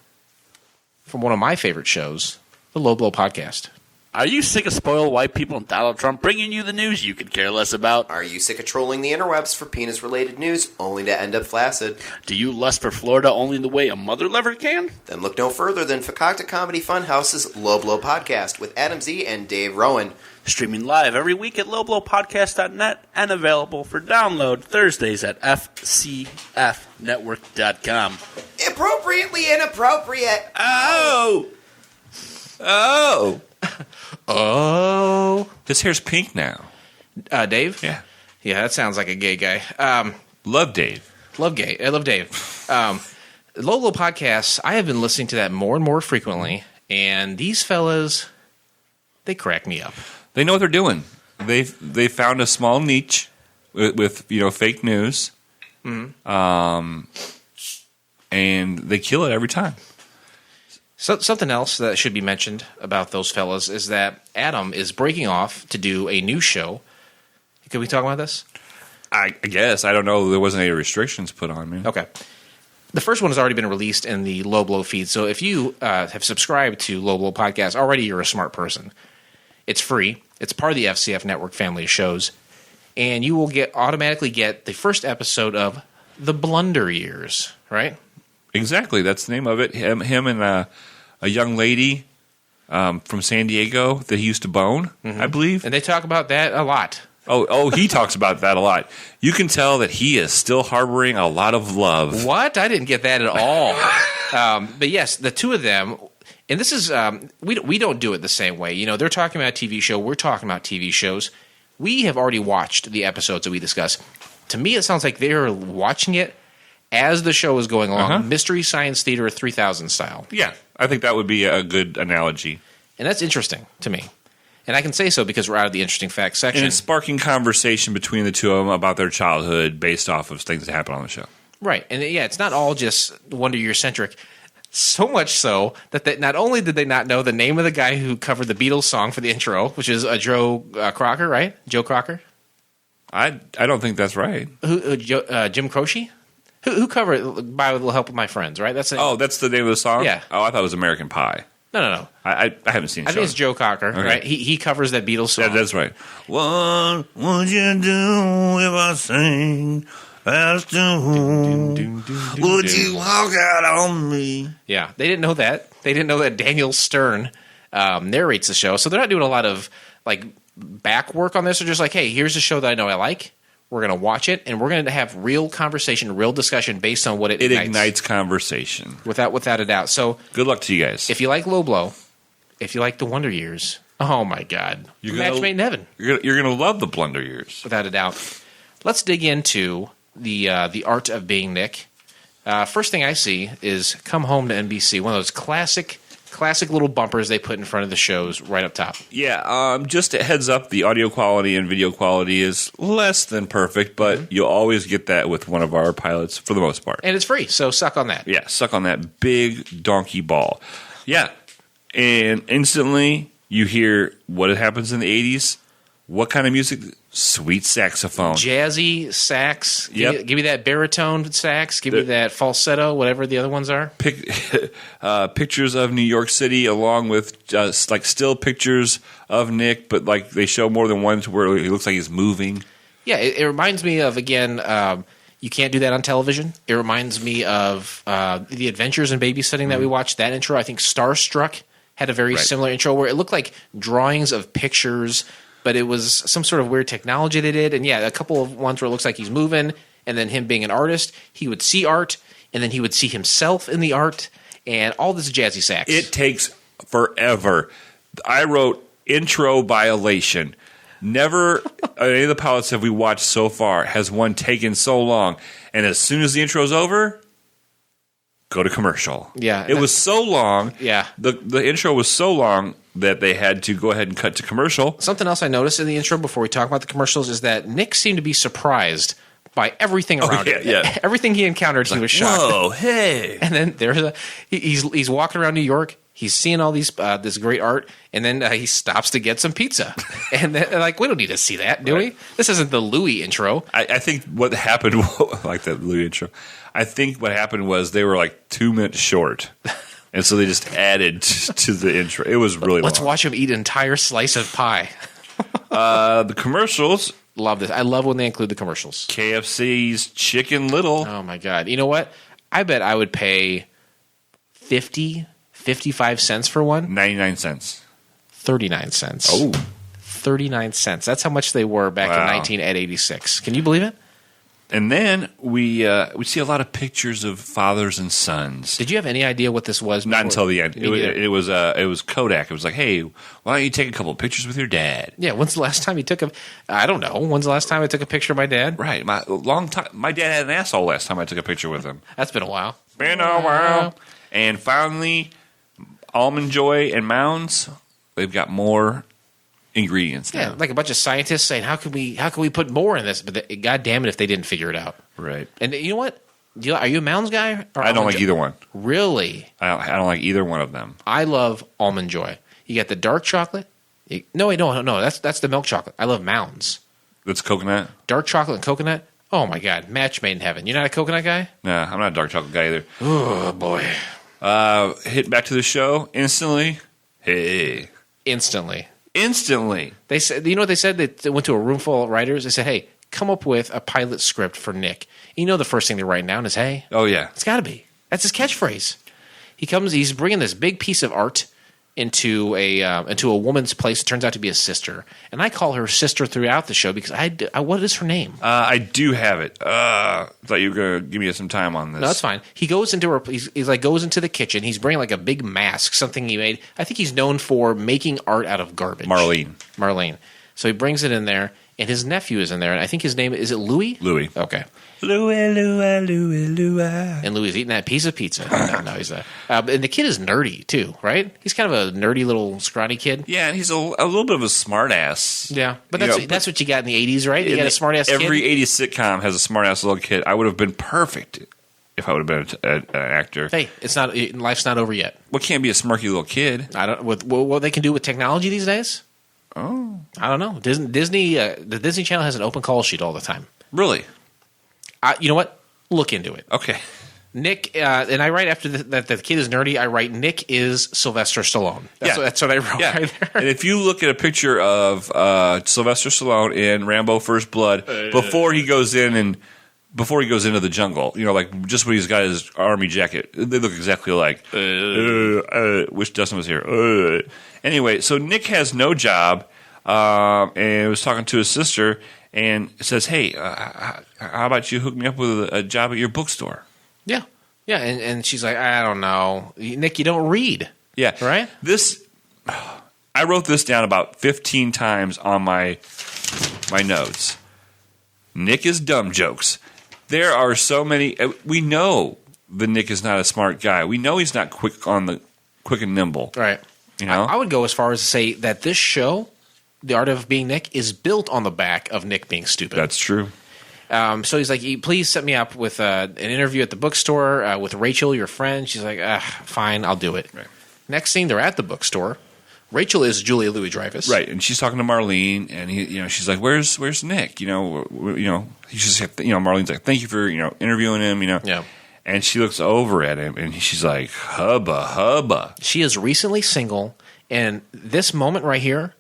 from one of my favorite shows, the Low Blow Podcast. Are you sick of spoiled white people and Donald Trump bringing you the news you could care less about? Are you sick of trolling the interwebs for penis-related news only to end up flaccid? Do you lust for Florida only the way a mother lover can? Then look no further than Fakakta Comedy Funhouse's Low Blow Podcast with Adam Z and Dave Rowan. Streaming live every week at lowblowpodcast.net and available for download Thursdays at fcfnetwork.com. Appropriately inappropriate. Oh! His hair's pink now. Dave? Yeah. Yeah, that sounds like a gay guy. Love Dave. I love Dave. Low Blow Podcasts, I have been listening to that more and more frequently, and these fellas, they crack me up. They know what they're doing. They found a small niche with fake news, and they kill it every time. So, something else that should be mentioned about those fellas is that Adam is breaking off to do a new show. Can we talk about this? I guess. I don't know. There wasn't any restrictions put on me. Okay. The first one has already been released in the Low Blow feed. So if you have subscribed to Low Blow Podcast, already you're a smart person. It's free. It's part of the FCF Network family of shows. And you will automatically get the first episode of The Blunder Years, right? Exactly. That's the name of it. Him and a young lady from San Diego that he used to bone, I believe. And they talk about that a lot. Oh, he talks about that a lot. You can tell that he is still harboring a lot of love. What? I didn't get that at all. But yes, the two of them, and this is we don't do it the same way. They're talking about a TV show. We're talking about TV shows. We have already watched the episodes that we discuss. To me, it sounds like they're watching it as the show is going along. Mystery Science Theater 3000 style. Yeah, I think that would be a good analogy. And that's interesting to me. And I can say so because we're out of the interesting facts section. And it's sparking conversation between the two of them about their childhood based off of things that happen on the show. Right. And yeah, it's not all just Wonder Year centric. So much so that not only did they not know the name of the guy who covered the Beatles song for the intro, which is Joe Crocker, right? Joe Crocker? I don't think that's right. Jim Croce? Who covered By With a Little Help with My Friends, right? That's the name of the song? Yeah. Oh, I thought it was American Pie. No. I haven't seen it. I think it's Joe Cocker, right? He covers that Beatles song. Yeah, that's right. What would you do if I sang fast tune? Would you walk out on me? Yeah, they didn't know that. They didn't know that Daniel Stern narrates the show, so they're not doing a lot of back work on this. They're just like, hey, here's a show that I know I like. We're going to watch it, and we're going to have real conversation, real discussion based on what it ignites. It ignites conversation. Without a doubt. So good luck to you guys. If you like Low Blow, if you like The Wonder Years, oh my God. Match made in heaven. You're going to love The Blunder Years. Without a doubt. Let's dig into the art of being Nick. First thing I see is Come Home to NBC, one of those classic little bumpers they put in front of the shows right up top. Yeah, just a heads up, the audio quality and video quality is less than perfect, but you'll always get that with one of our pilots for the most part. And it's free, so suck on that. Yeah, suck on that big donkey ball. Yeah, and instantly you hear what happens in the 80s. What kind of music? Sweet saxophone. Jazzy sax. Give me that baritone sax. Give me that falsetto, whatever the other ones are. Pictures of New York City along with just still pictures of Nick, but they show more than one to where he looks like he's moving. Yeah, it reminds me of, again, you can't do that on television. It reminds me of The Adventures in Babysitting that we watched. That intro, I think Starstruck had a very similar intro where it looked like drawings of pictures, but it was some sort of weird technology they did. And yeah, a couple of ones where it looks like he's moving, and then him being an artist, he would see art, and then he would see himself in the art, and all this jazzy sax. It takes forever. I wrote intro violation. Never any of the pilots that we watched so far has one taken so long. And as soon as the intro's over, go to commercial. Yeah. It was so long. Yeah. The intro was so long that they had to go ahead and cut to commercial. Something else I noticed in the intro before we talk about the commercials is that Nick seemed to be surprised by everything around him. Yeah. Everything he encountered, he was shocked. Whoa, hey. And then he's walking around New York. He's seeing all these this great art, and then he stops to get some pizza. And then, we don't need to see that, do we? This isn't the Louis intro. I think what happened, like that Louis intro, I think what happened was they were 2 minutes short. And so they just added to the intro. It was really Let's long. watch him eat an entire slice of pie. The commercials. Love this. I love when they include the commercials. KFC's Chicken Little. Oh, my God. You know what? I bet I would pay 55 cents for one. 99 cents. 39 cents. Oh. 39 cents. That's how much they were back in 1986. Can you believe it? And then we see a lot of pictures of fathers and sons. Did you have any idea what this was? Not until the end. It was Kodak. It was like, hey, why don't you take a couple of pictures with your dad? Yeah. When's the last time you took a? I don't know. When's the last time I took a picture of my dad? Right. Long time. My dad had an asshole last time I took a picture with him. That's been a while. Been a while. And finally, Almond Joy and Mounds. They've got more ingredients now. Yeah, like a bunch of scientists saying, "How can we put more in this?" But God damn it, if they didn't figure it out. Right. And you know what? Are you a Mounds guy? Or I don't like either one. Really? I don't like either one of them. I love Almond Joy. You got the dark chocolate. No. That's the milk chocolate. I love Mounds. That's coconut. Dark chocolate and coconut. Oh my God, match made in heaven. You're not a coconut guy? No, I'm not a dark chocolate guy either. Oh boy. Hit back to the show instantly. Hey. Instantly. They said, you know what they said? They went to a room full of writers. They said, hey, come up with a pilot script for Nick. You know the first thing they're writing down is, hey. Oh, yeah. It's got to be. That's his catchphrase. He's bringing this big piece of art into a woman's place. It turns out to be a sister. And I call her sister throughout the show because what is her name? I do have it. I thought you were going to give me some time on this. No, that's fine. He goes into goes into the kitchen. He's bringing like a big mask, something he made. I think he's known for making art out of garbage. Marlene. So he brings it in there, and his nephew is in there. And I think his name is it Louis? Louis. Okay. Louis. And Louis is eating that piece of pizza. No, he's not. And the kid is nerdy too, right? He's kind of a nerdy little scrawny kid. Yeah, and he's a little bit of a smart ass. Yeah, but that's what you got in the 80s, right? You got a smart ass kid. Every 80s sitcom has a smart ass little kid. I would have been perfect if I would have been an actor. Hey, life's not over yet. What can't be a smirky little kid? I don't. With what they can do with technology these days. Oh, I don't know. Disney, the Disney Channel has an open call sheet all the time. Really? You know what? Look into it. Okay. Nick, and I write after that the kid is nerdy, I write Nick is Sylvester Stallone. That's what I wrote right there. And if you look at a picture of Sylvester Stallone in Rambo First Blood before he goes into the jungle, like just when he's got his army jacket, they look exactly like. Wish Dustin was here. Anyway, so Nick has no job, and was talking to his sister, and says, "Hey, how about you hook me up with a job at your bookstore?" Yeah, and she's like, "I don't know, Nick, you don't read." Yeah, right. I wrote this down about 15 times on my notes. Nick is dumb jokes. There are so many. We know that Nick is not a smart guy. We know he's not quick and nimble. Right. I would go as far as to say that this show, The Art of Being Nick, is built on the back of Nick being stupid. That's true. So he's like, please set me up with an interview at the bookstore with Rachel, your friend. She's like, fine, I'll do it. Right. Next scene, they're at the bookstore. Rachel is Julia Louis-Dreyfus. Right, and she's talking to Marlene, and she's like, "Where's Nick?" He's just Marlene's like, "Thank you for interviewing him." Yeah. And she looks over at him, and she's like, "Hubba." She is recently single, and this moment right here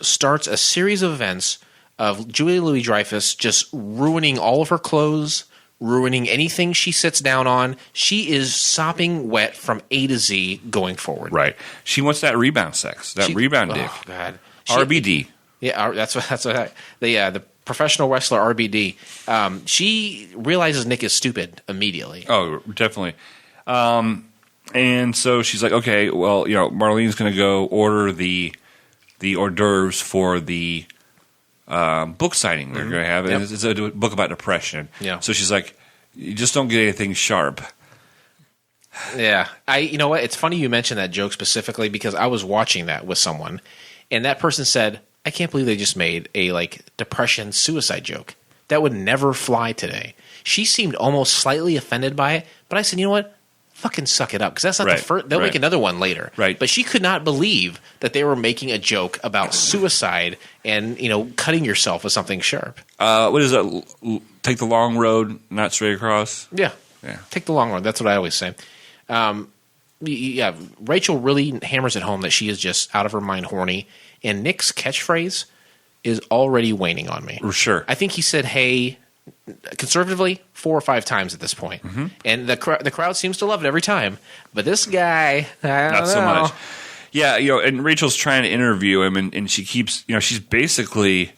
starts a series of events of Julia Louis-Dreyfus just ruining all of her clothes, ruining anything she sits down on. She is sopping wet from A to Z going forward. Right. She wants that rebound sex, rebound dick. Oh, God. RBD. Yeah, that's what the professional wrestler RBD. She realizes Nick is stupid immediately. Oh, definitely. And so she's like, okay, well, Marlene's going to go order the hors d'oeuvres for the book signing they're going to have. Yep. It's a book about depression. Yeah. So she's like, you just don't get anything sharp. Yeah. You know what? It's funny you mentioned that joke specifically because I was watching that with someone, and that person said, I can't believe they just made a depression suicide joke. That would never fly today. She seemed almost slightly offended by it, but I said, you know what? Fucking suck it up, because that's not the first. They'll make another one later. Right. But she could not believe that they were making a joke about suicide and cutting yourself with something sharp. What is it? Take the long road, not straight across. Yeah. Take the long road. That's what I always say. yeah, Rachel really hammers it home that she is just out of her mind horny, and Nick's catchphrase is already waning on me. Sure. I think he said, hey, conservatively, 4 or 5 times at this point. Mm-hmm. And the crowd seems to love it every time. But this guy, not so much. Yeah, and Rachel's trying to interview him, and she keeps, she's basically,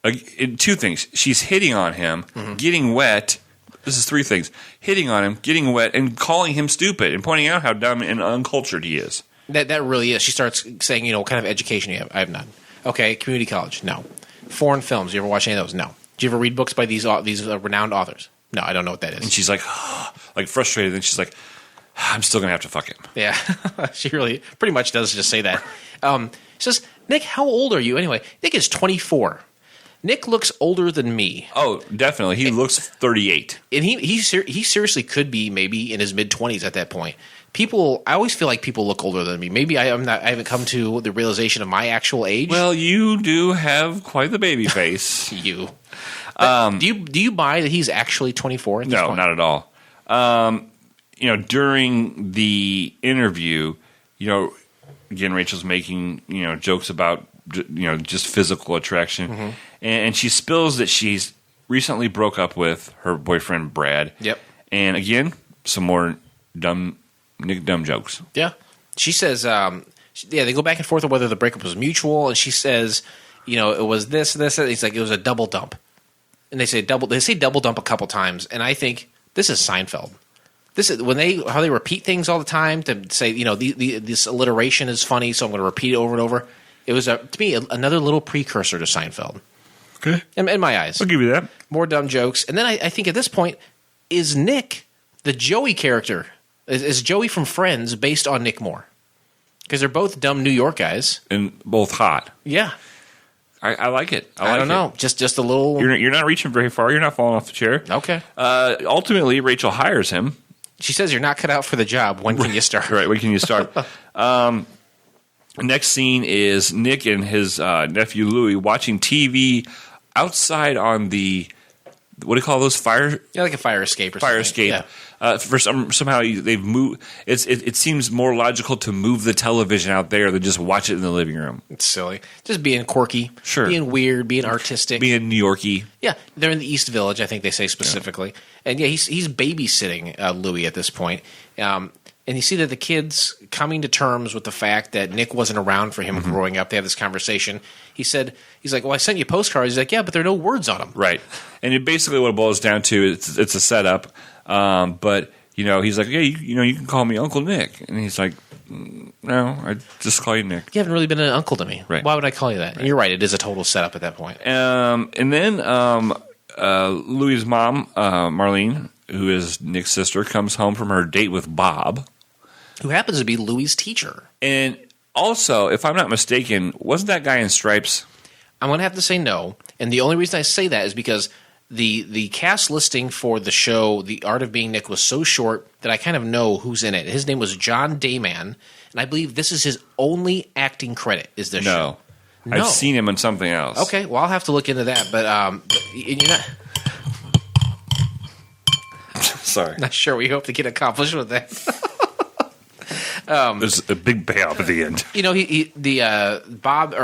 2 things. She's hitting on him, getting wet. This is 3 things. Hitting on him, getting wet, and calling him stupid, and pointing out how dumb and uncultured he is. That really is. She starts saying, what kind of education you have? I have none. Okay, community college? No. Foreign films? You ever watch any of those? No. Do you ever read books by these renowned authors? No, I don't know what that is. And she's like frustrated, and she's like, I'm still going to have to fuck him. Yeah, she really pretty much does just say that. She says, Nick, how old are you anyway? Nick is 24. Nick looks older than me. Oh, definitely. He looks 38. And he seriously could be maybe in his mid-20s at that point. I always feel like people look older than me. Maybe I haven't come to the realization of my actual age. Well, you do have quite the baby face. Do you buy that he's actually 24 at this point? No, not at all. During the interview, again, Rachel's making, jokes about, just physical attraction. And she spills that she's recently broke up with her boyfriend, Brad. Yep. And again, some more Nick dumb jokes. Yeah. She says, they go back and forth on whether the breakup was mutual. And she says, it was this. It's like it was a double dump. And they say double dump a couple times. And I think this is Seinfeld. This is how they repeat things all the time to say, this alliteration is funny, so I'm going to repeat it over and over. It was, to me, another little precursor to Seinfeld. Okay. In my eyes. I'll give you that. More dumb jokes. And then I think at this point, is Nick, the Joey character, is Joey from Friends based on Nick Moore? Because they're both dumb New York guys. And both hot. Yeah. I like it. I don't know. Just a little... You're not reaching very far. You're not falling off the chair. Okay. Ultimately, Rachel hires him. She says you're not cut out for the job. When can you start? Right, when can you start? Next scene is Nick and his nephew Louis watching TV outside on the, what do you call those, fire? Yeah, like a fire escape or something. Fire escape. Yeah. Somehow they've moved. It seems more logical to move the television out there than just watch it in the living room. It's silly. Just being quirky. Sure. Being weird, being artistic. Being New Yorky. Yeah, they're in the East Village, I think they say specifically. Yeah. And he's babysitting Louis at this point. And you see that the kid's coming to terms with the fact that Nick wasn't around for him growing up. They have this conversation. He's like, well, I sent you postcards. He's like, yeah, but there are no words on them. Right. And basically what it boils down to, it's a setup. But, he's like, yeah, you can call me Uncle Nick. And he's like, no, I just call you Nick. You haven't really been an uncle to me. Right. Why would I call you that? Right. And you're right. It is a total setup at that point. And then Louis' mom, Marlene, who is Nick's sister, comes home from her date with Bob, who happens to be Louis' teacher. And also, if I'm not mistaken, wasn't that guy in Stripes? I'm going to have to say no. And the only reason I say that is because the cast listing for the show, The Art of Being Nick, was so short that I kind of know who's in it. His name was John Dayman, and I believe this is his only acting credit, is this show. No. I've seen him in something else. Okay, well, I'll have to look into that. But you're not... Sorry. Not sure we hope to get accomplished with that. There's a big payoff at the end. Bob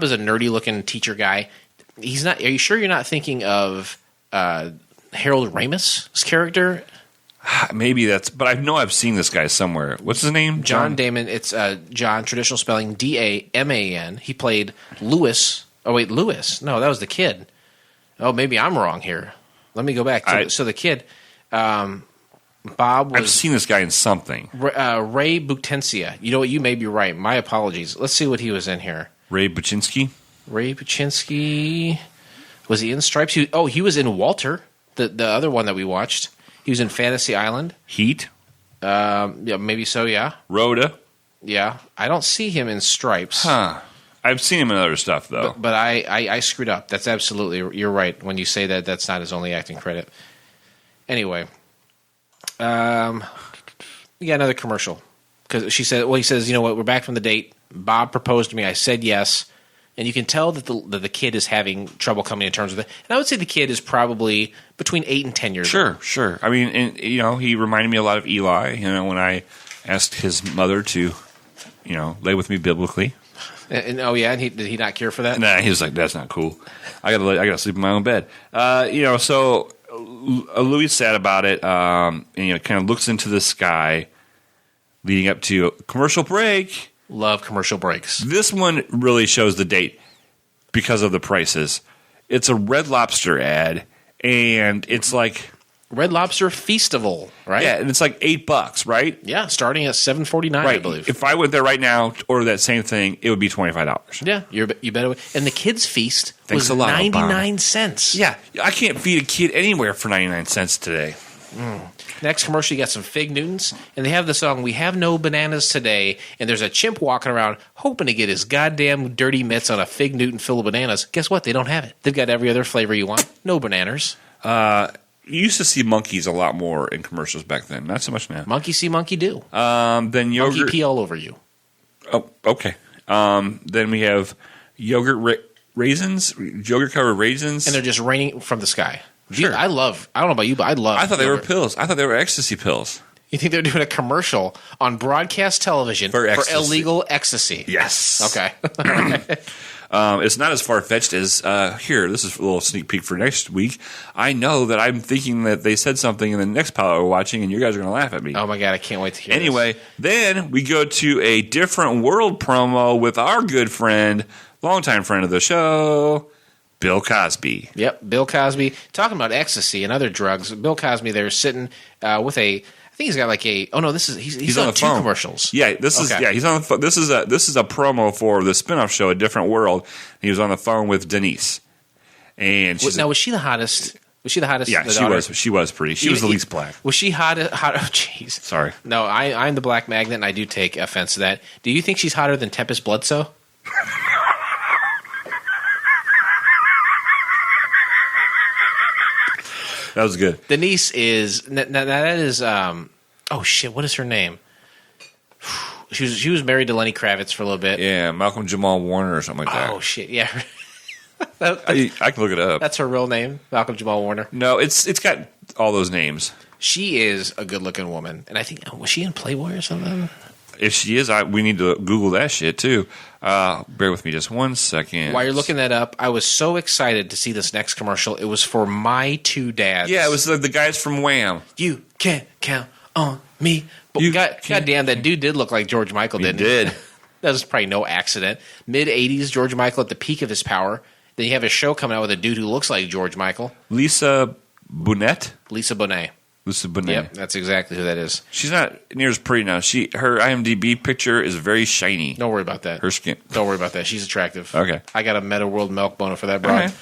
is a nerdy looking teacher guy. He's not. Are you sure you're not thinking of Harold Ramis' character? Maybe that's. But I know I've seen this guy somewhere. What's his name? John Damon. It's John, traditional spelling Daman. He played Louis. Oh wait, Louis. No, that was the kid. Oh, maybe I'm wrong here. Let me go back. So the kid. Bob was... I've seen this guy in something. Ray Butencia. You know what? You may be right. My apologies. Let's see what he was in here. Ray Buczynski? Ray Buczynski. Was he in Stripes? He was in Walter, the other one that we watched. He was in Fantasy Island. Heat? Yeah, maybe so, yeah. Rhoda? Yeah. I don't see him in Stripes. Huh. I've seen him in other stuff, though. But I screwed up. That's absolutely... You're right when you say that that's not his only acting credit. Anyway... we got another commercial because he says, you know what? We're back from the date. Bob proposed to me. I said yes, and you can tell that the kid is having trouble coming to terms with it. And I would say the kid is probably between 8 and 10 years old. Sure. I mean, and, he reminded me a lot of Eli. When I asked his mother to, lay with me biblically. And did he not care for that? Nah, he was like, that's not cool. I gotta sleep in my own bed. So Louis is sad about it. And kind of looks into the sky, leading up to a commercial break. Love commercial breaks. This one really shows the date because of the prices. It's a Red Lobster ad, and it's like Red Lobster Feastival, right? Yeah, and it's like $8, right? Yeah, starting at $7.49, right. I believe. If I went there right now to order that same thing, it would be $25. Yeah, you better. And the kids' feast was a lot, 99 cents. Yeah, I can't feed a kid anywhere for 99 cents today. Next commercial, you got some Fig Newtons, and they have the song "We Have No Bananas Today," and there's a chimp walking around hoping to get his goddamn dirty mitts on a Fig Newton full of bananas. Guess what? They don't have it. They've got every other flavor you want. No bananas. You used to see monkeys a lot more in commercials back then. Not so much now. Monkey see, monkey do. Then yogurt. Monkey pee all over you. Oh, okay. Then we have yogurt raisins, yogurt-covered raisins. And they're just raining from the sky. Sure. I don't know about you, but I love I thought they were yogurt. pills. I thought they were ecstasy pills. You think they're doing a commercial on broadcast television for illegal ecstasy? Yes. Okay. It's not as far-fetched as, here, this is a little sneak peek for next week. I know that I'm thinking that they said something in the next pilot we're watching, and you guys are going to laugh at me. Oh, my God, I can't wait to hear Anyway, then we go to a different world promo with our good friend, longtime friend of the show, Bill Cosby. Yep, Bill Cosby. Talking about ecstasy and other drugs. Bill Cosby there sitting with a, I think he's got like a, oh no, he's on the two commercials. Yeah, he's on the phone. This is a promo for the spinoff show, A Different World. He was on the phone with Denise. And she's was she the hottest? Was she the hottest? Yeah, she was. She was pretty. She was the least black. Was she hot? Oh, jeez. Sorry. No, I'm the black magnet, and I do take offense to that. Do you think she's hotter than Tempest Bledsoe? That was good. Denise is that is oh shit, what is her name? She was married to Lenny Kravitz for a little bit. Yeah, Malcolm Jamal Warner or something like that. Oh shit, yeah. I can look it up. That's her real name, Malcolm Jamal Warner. No, it's got all those names. She is a good-looking woman, and I think was she in Playboy or something? If she is, we need to Google that shit too. Bear with me just 1 second. While you're looking that up, I was so excited to see this next commercial. It was for My Two Dads. Yeah, it was the guys from Wham. You can't count on me. God damn, that dude did look like George Michael, didn't he? He did. That was probably no accident. Mid-'80s, George Michael at the peak of his power. Then you have a show coming out with a dude who looks like George Michael. Lisa Bonet. Lisa Bonet. Yep, that's exactly who that is. She's not near as pretty now. Her IMDb picture is very shiny. Don't worry about that. Her skin. Don't worry about that. She's attractive. Okay. I got a Meta World milk boner for that broad.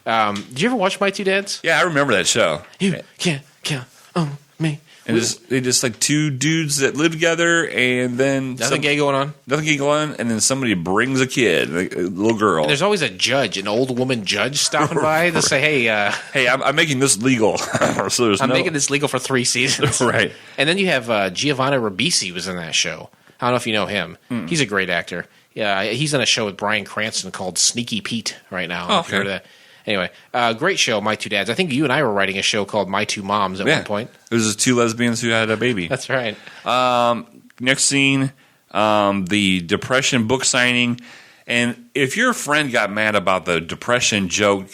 Okay. Did you ever watch My Two Dads? Yeah, I remember that show. You can't count on me. And they just like two dudes that live together, and then nothing gay going on. Nothing gay going on, and then somebody brings a kid, a little girl. And there's always a judge, an old woman judge, stopping by to say, "Hey, hey, I'm making this legal." So I'm making this legal for 3 seasons, right? And then you have Giovanni Ribisi was in that show. I don't know if you know him. He's a great actor. Yeah, he's on a show with Bryan Cranston called Sneaky Pete right now. Oh, if you heard of that. Anyway, great show, My Two Dads. I think you and I were writing a show called My Two Moms at one point. It was just two lesbians who had a baby. That's right. Next scene, the Depression book signing. And if your friend got mad about the Depression joke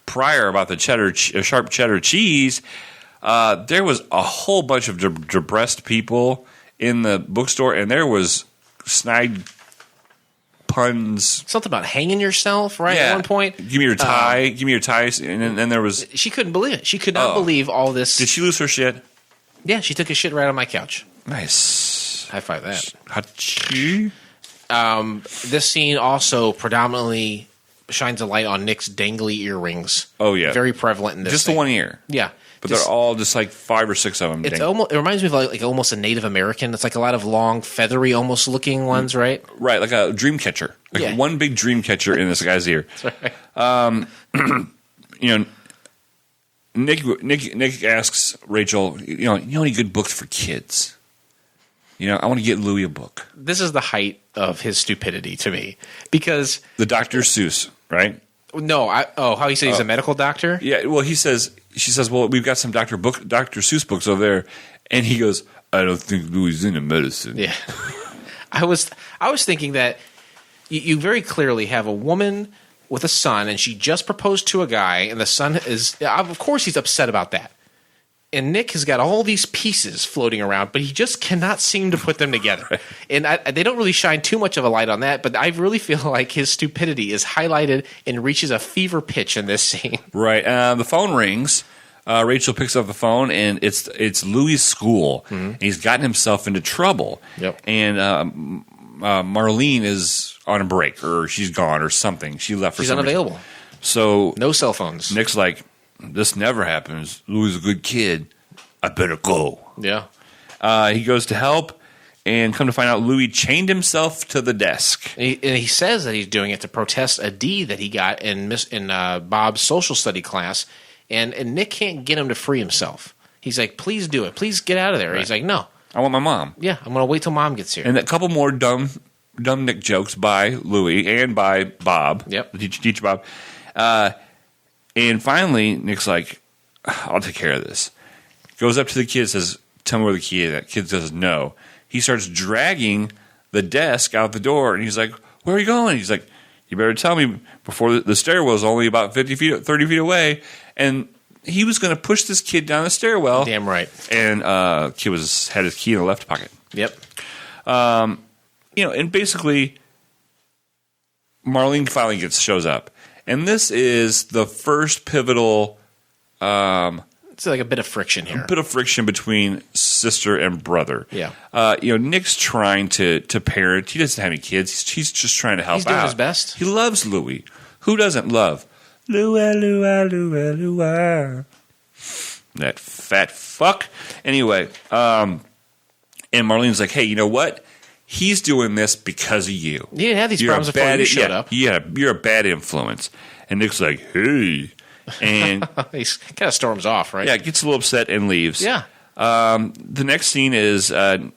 prior about the sharp cheddar cheese, there was a whole bunch of depressed people in the bookstore, and there was snide puns. Something about hanging yourself, right? Yeah. At one point. Give me your tie. Give me your tie. And then there was... She couldn't believe it. She could not believe all this. Did she lose her shit? Yeah, she took a shit right on my couch. Nice. High five that. Hachi. This scene also predominantly shines a light on Nick's dangly earrings. Oh, yeah. Very prevalent in this Just thing. the one ear. Yeah. But they're all just like 5 or 6 of them. It reminds me of like almost a Native American. It's like a lot of long, feathery, almost looking ones, right? Right, like a dream catcher. Like one big dream catcher in this guy's ear. That's right. Nick asks Rachel, you know any good books for kids? I want to get Louis a book. This is the height of his stupidity to me because the Dr. Seuss, right? No, how he said he's a medical doctor? Yeah, well, she says, well, we've got some Dr. Seuss books over there, and he goes, I don't think Louis into medicine. Yeah. I was thinking that you very clearly have a woman with a son, and she just proposed to a guy, and the son is, of course he's upset about that. And Nick has got all these pieces floating around, but he just cannot seem to put them together. Right. And they don't really shine too much of a light on that, but I really feel like his stupidity is highlighted and reaches a fever pitch in this scene. Right. The phone rings. Rachel picks up the phone, and it's Louis' school. Mm-hmm. And he's gotten himself into trouble. Yep. And Marlene is on a break, or she's gone, or something. She left for She's some unavailable. reason. So no cell phones. Nick's like, this never happens. Louis is a good kid. I better go. Yeah. He goes to help, and come to find out, Louis chained himself to the desk. And he says that he's doing it to protest a D that he got in Bob's social study class, and Nick can't get him to free himself. He's like, please do it. Please get out of there. Right. He's like, no. I want my mom. Yeah, I'm going to wait till mom gets here. And a couple more dumb Nick jokes by Louis and by Bob. Yep. The teacher Bob. And finally, Nick's like, I'll take care of this. Goes up to the kid, says, tell me where the key is. That kid says no. He starts dragging the desk out the door, and he's like, where are you going? He's like, you better tell me before the stairwell is only about 30 feet away. And he was going to push this kid down the stairwell. Damn right. And kid had his key in the left pocket. Yep. And basically, Marlene finally shows up. And this is the first pivotal... it's like a bit of friction here. A bit of friction between sister and brother. Yeah. Nick's trying to parent. He doesn't have any kids. He's just trying to help out. He's doing his best. He loves Louis. Who doesn't love Louis? That fat fuck. Anyway, and Marlene's like, hey, you know what? He's doing this because of you. You didn't have these problems before you showed up. Yeah, you're a bad influence. And Nick's like, hey. And he kind of storms off, right? Yeah, gets a little upset and leaves. Yeah. The next scene is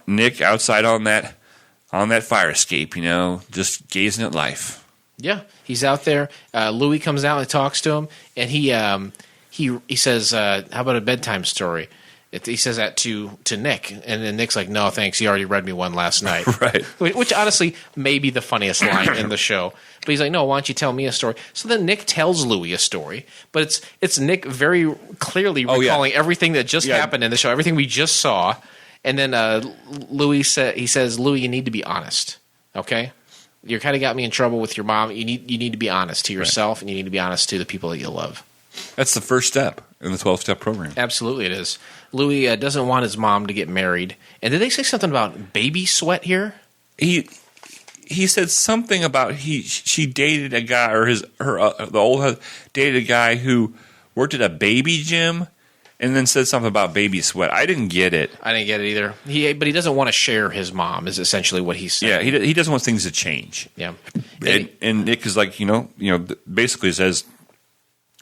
Nick outside on that fire escape, just gazing at life. Yeah, he's out there. Louis comes out and talks to him, and he says, "How about a bedtime story?" He says that to Nick, and then Nick's like, "No, thanks. He already read me one last night." Right. Which honestly may be the funniest line in the show. But he's like, "No, why don't you tell me a story?" So then Nick tells Louis a story, but it's Nick very clearly recalling everything that just happened in the show, everything we just saw, and then Louis says, "Louis, you need to be honest, okay? You kind of got me in trouble with your mom. You need to be honest to yourself, and you need to be honest to the people that you love." That's the first step in the 12-step program. Absolutely, it is. Louis doesn't want his mom to get married. And did they say something about baby sweat here? He said something about she dated a guy, or the old husband dated a guy who worked at a baby gym, and then said something about baby sweat. I didn't get it. I didn't get it either. But he doesn't want to share his mom, is essentially what he's saying. Yeah, he doesn't want things to change. Yeah, and Nick is like, basically says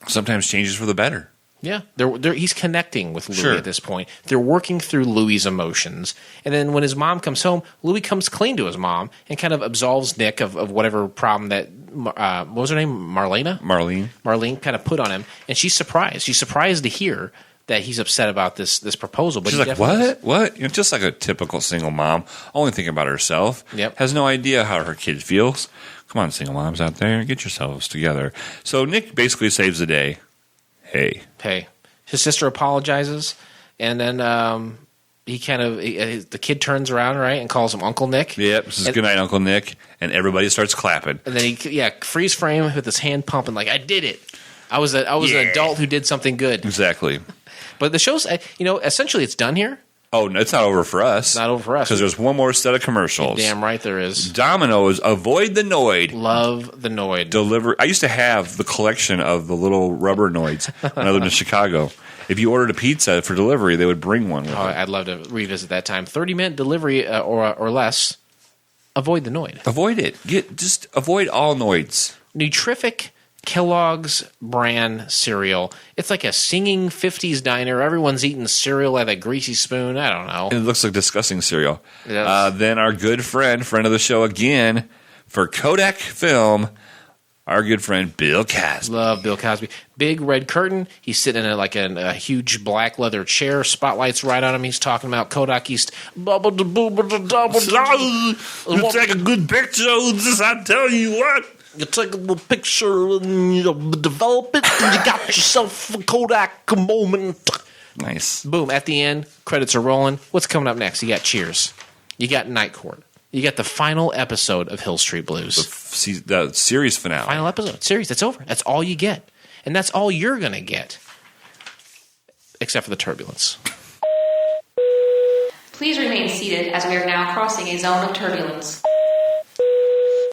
sometimes changes for the better. Yeah, he's connecting with Louis at this point. They're working through Louis' emotions. And then when his mom comes home, Louis comes clean to his mom and kind of absolves Nick of whatever problem that, what was her name, Marlene kind of put on him. And she's surprised. She's surprised to hear that he's upset about this proposal. But she's like, what? Just like a typical single mom, only thinking about herself. Yep. Has no idea how her kid feels. Come on, single moms out there, get yourselves together. So Nick basically saves the day. Hey. His sister apologizes, and then the kid turns around, right, and calls him Uncle Nick. Yep, this is good night, Uncle Nick, and everybody starts clapping. And then he freeze frame with his hand pumping like, I did it. I was an adult who did something good. Exactly. But the show's, essentially it's done here. Oh, no, it's not over for us. It's not over for us. Because there's one more set of commercials. Damn right there is. Domino's, avoid the Noid. Love the Noid. Deliver. I used to have the collection of the little rubber Noids when I lived in Chicago. If you ordered a pizza for delivery, they would bring one with them. I'd love to revisit that time. 30-minute delivery or less. Avoid the Noid. Avoid it. Just avoid all Noids. Nutrific Kellogg's brand cereal. It's like a singing 50s diner. Everyone's eating cereal at a greasy spoon. I don't know. It looks like disgusting cereal. Yes. Then our good friend of the show again, for Kodak Film, Our good friend Bill Cosby. Love Bill Cosby. Big red curtain. He's sitting in a huge black leather chair. Spotlights right on him. He's talking about Kodak East. You take a good picture of this, I tell you what. You take a little picture and you develop it, and you got yourself a Kodak moment. Nice. Boom. At the end, credits are rolling. What's coming up next? You got Cheers. You got Night Court. You got the final episode of Hill Street Blues. The series finale. Final episode. Series. That's over. That's all you get. And that's all you're going to get. Except for the turbulence. Please remain seated as we are now crossing a zone of turbulence.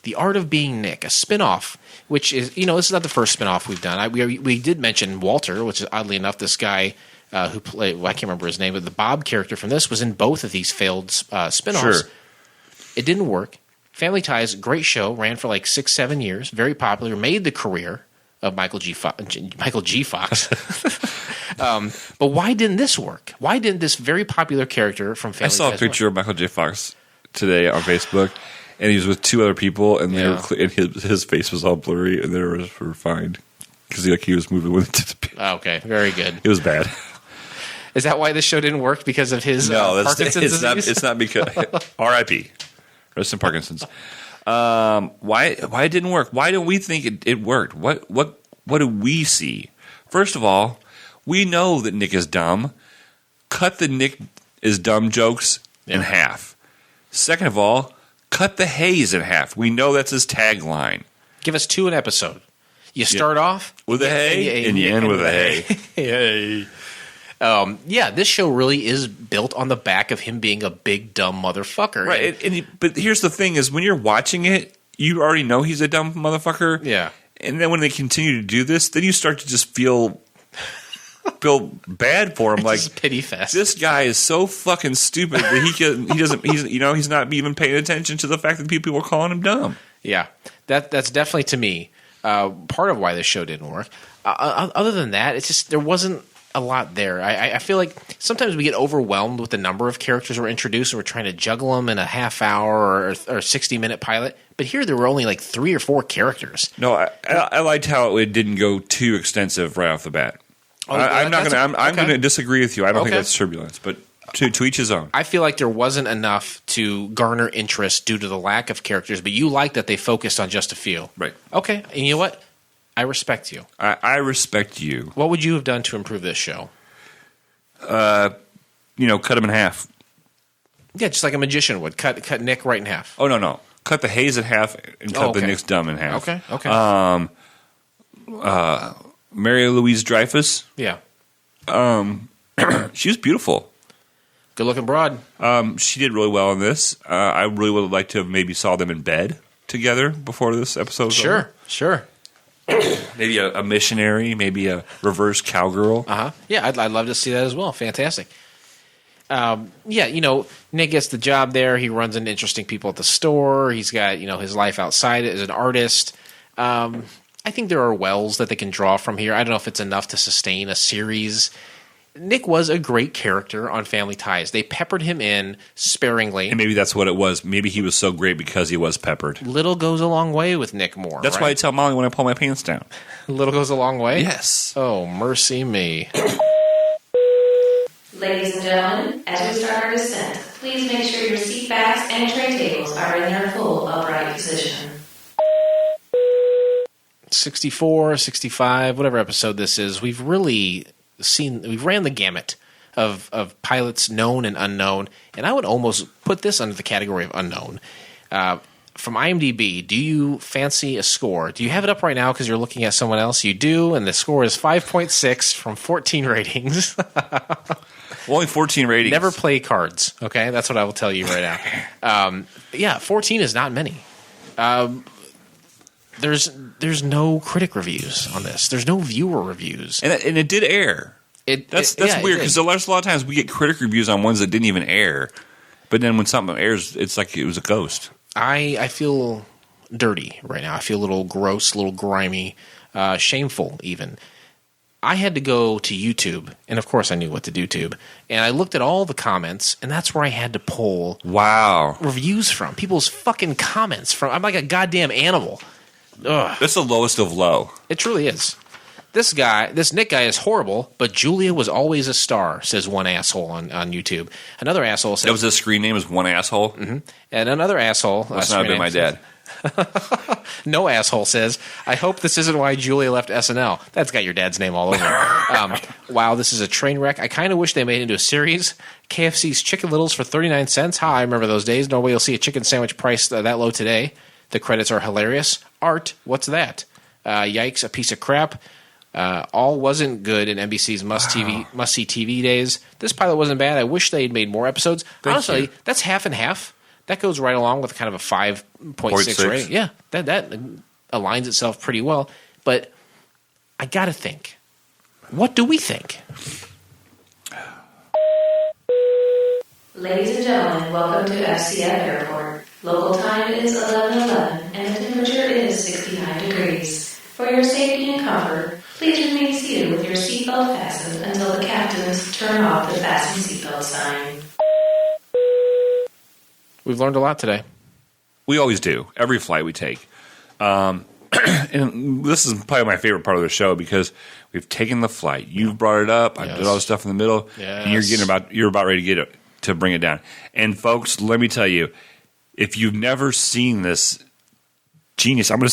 The Art of Being Nick, a spinoff, which is, this is not the first spinoff we've done. We did mention Walter, which is oddly enough, this guy who played, I can't remember his name, but the Bob character from this was in both of these failed spinoffs. Sure. It didn't work. Family Ties, great show, ran for like 6-7 years, very popular, made the career of Michael G. Fox. But why didn't this work? Why didn't this very popular character from Family Ties I saw a picture of Michael J. Fox today on Facebook, and he was with two other people, and and his face was all blurry, and they were fine because he was moving with it. Okay, very good. It was bad. Is that why this show didn't work? Because of his Parkinson's disease? It's not because R.I.P. Rest in Parkinson's. Why it didn't work? Why don't we think it worked? What do we see? First of all, we know that Nick is dumb. Cut the Nick is dumb jokes in half. Second of all, cut the haze in half. We know that's his tagline. Give us 2 an episode. You start off with a hay, and you end with a hay. Hey. This show really is built on the back of him being a big, dumb motherfucker. Right. But here's the thing is when you're watching it, you already know he's a dumb motherfucker. Yeah. And then when they continue to do this, then you start to just feel bad for him. Like, it's pity fest. This guy is so fucking stupid that he's not even paying attention to the fact that people are calling him dumb. Yeah. That's definitely, to me, part of why this show didn't work. Other than that, it's just there wasn't a lot there. I feel like sometimes we get overwhelmed with the number of characters we're introduced, and we're trying to juggle them in a half hour or 60-minute pilot. But here there were only like 3 or 4 characters. No, I liked how it didn't go too extensive right off the bat. I'm going to disagree with you. I don't think that's turbulence, but to each his own. I feel like there wasn't enough to garner interest due to the lack of characters, but you like that they focused on just a few. Right. Okay. And you know what? I respect you. I respect you. What would you have done to improve this show? Cut him in half. Yeah, just like a magician would. Cut Nick right in half. Oh, no. Cut the haze in half and cut the Nick's dumb in half. Okay. Mary Louis-Dreyfus. Yeah. She was beautiful. Good looking broad. She did really well in this. I really would have liked to have maybe saw them in bed together before this episode was over. Sure. Maybe a missionary, maybe a reverse cowgirl. Yeah, I'd love to see that as well. Fantastic. Nick gets the job there. He runs into interesting people at the store. He's got, his life outside it as an artist. I think there are wells that they can draw from here. I don't know if it's enough to sustain a series. Nick was a great character on Family Ties. They peppered him in sparingly. And maybe that's what it was. Maybe he was so great because he was peppered. Little goes a long way with Nick Moore. That's why I tell Molly when I pull my pants down. Little goes a long way? Yes. Oh, mercy me. Ladies and gentlemen, as we start our descent, please make sure your seat backs and tray tables are in their full upright position. 64, 65, whatever episode this is, we've ran the gamut of pilots known and unknown, and I would almost put this under the category of unknown. From IMDb, do you fancy a score? Do you have it up right now because you're looking at someone else? You do, and the score is 5.6 from 14 ratings. Only 14 ratings. Never play cards, okay? That's what I will tell you right now. 14 is not many. There's no critic reviews on this. There's no viewer reviews. And it did air. That's weird because there's a lot of times we get critic reviews on ones that didn't even air. But then when something airs, it's like it was a ghost. I feel dirty right now. I feel a little gross, a little grimy, shameful even. I had to go to YouTube, and of course I knew what to do, YouTube, and I looked at all the comments, and that's where I had to pull reviews from. People's fucking comments from. I'm like a goddamn animal. That's the lowest of low. It truly is. This Nick guy is horrible, but Julia was always a star, says one asshole on YouTube. Another asshole says... That was his screen name, is one asshole? Mm-hmm. And another asshole... That's not been my dad. No asshole says, I hope this isn't why Julia left SNL. That's got your dad's name all over it. Wow, this is a train wreck. I kind of wish they made it into a series. KFC's Chicken Littles for 39 cents. I remember those days. No way you'll see a chicken sandwich priced that low today. The credits are hilarious. Art, what's that? Yikes, a piece of crap. All wasn't good in NBC's must-see TV days. This pilot wasn't bad. I wish they'd made more episodes. Honestly, that's half and half. That goes right along with kind of a 5.6 rating. Yeah, that aligns itself pretty well. But I got to think, what do we think? Ladies and gentlemen, welcome to FCF Airport. Local time is 11:11 and the temperature is 69 degrees. For your safety and comfort, please remain seated with your seatbelt fastened until the captains turn off the fasten seatbelt sign. We've learned a lot today. We always do. Every flight we take. And this is probably my favorite part of the show because we've taken the flight. You've brought it up. Yes. I did all the stuff in the middle. Yes. And you're about ready to get it, to bring it down. And folks, let me tell you, if you've never seen this genius, I'm going to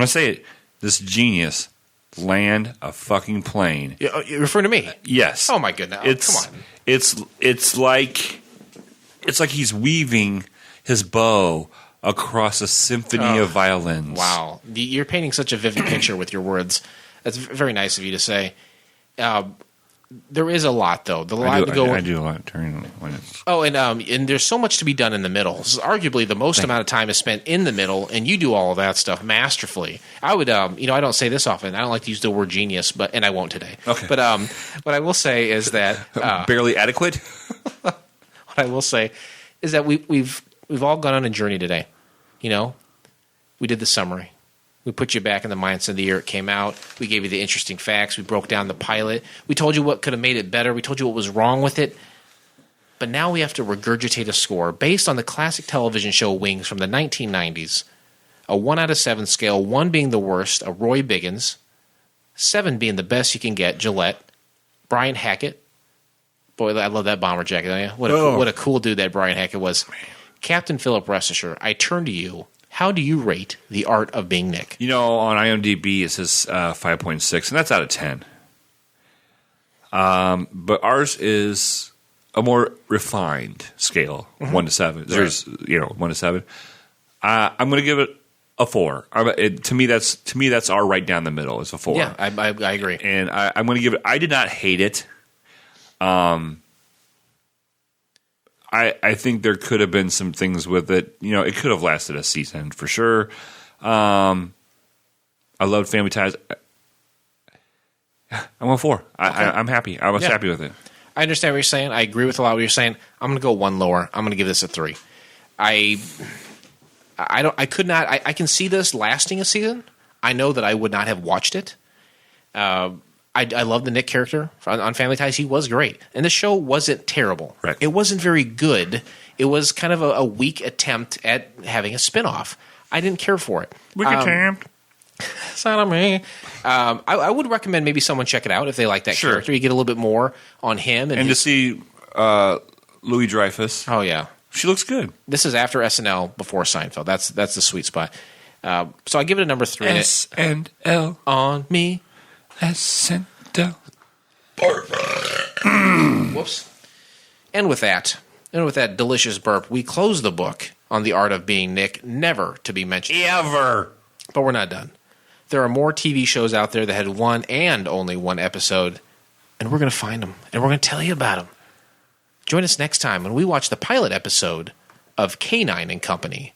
say it. This genius land a fucking plane. You're referring to me? Yes. Oh my goodness. Come on. It's like he's weaving his bow across a symphony of violins. Wow. You're painting such a vivid picture with your words. That's very nice of you to say. There is a lot, though. I do a lot during when it's... Oh, and there's so much to be done in the middle. This is arguably the most amount of time is spent in the middle, and you do all of that stuff masterfully. I would, I don't say this often. I don't like to use the word genius, and I won't today. Okay. But what I will say is that... barely adequate? What I will say is that we've all gone on a journey today. We did the summary. We put you back in the mindset of the year it came out. We gave you the interesting facts. We broke down the pilot. We told you what could have made it better. We told you what was wrong with it. But now we have to regurgitate a score based on the classic television show Wings from the 1990s. A 1 out of 7 scale, 1 being the worst, a Roy Biggins, 7 being the best you can get, Gillette, Brian Hackett. Boy, I love that bomber jacket, don't you? What a cool dude that Brian Hackett was. Captain Philip Restisher, I turn to you. How do you rate The Art of Being Nick? On IMDb it says 5.6, and that's out of 10. But ours is a more refined scale, 1 to 7. There's 1 to 7. I'm going to give it a 4. To me, that's our right down the middle. It's a 4. Yeah, I agree. And I'm going to give it. I did not hate it. I think there could have been some things with it. It could have lasted a season for sure. I loved Family Ties. I went 4. Okay. I'm happy. I was happy with it. I understand what you're saying. I agree with a lot of what you're saying. I'm going to go 1 lower. I'm going to give this a 3. I could not. I can see this lasting a season. I know that I would not have watched it. I love the Nick character on Family Ties. He was great. And the show wasn't terrible. Right. It wasn't very good. It was kind of a weak attempt at having a spinoff. I didn't care for it. Weak attempt. Son of me. I would recommend maybe someone check it out if they like that character. You get a little bit more on him. And to see Louis-Dreyfus. Oh, yeah. She looks good. This is after SNL, before Seinfeld. That's the sweet spot. So I give it a number 3. SNL on me. SNL. Whoops. And with that delicious burp, we close the book on The Art of Being Nick, never to be mentioned. Ever. But we're not done. There are more TV shows out there that had 1 and only 1 episode, and we're going to find them, and we're going to tell you about them. Join us next time when we watch the pilot episode of K9 and Company.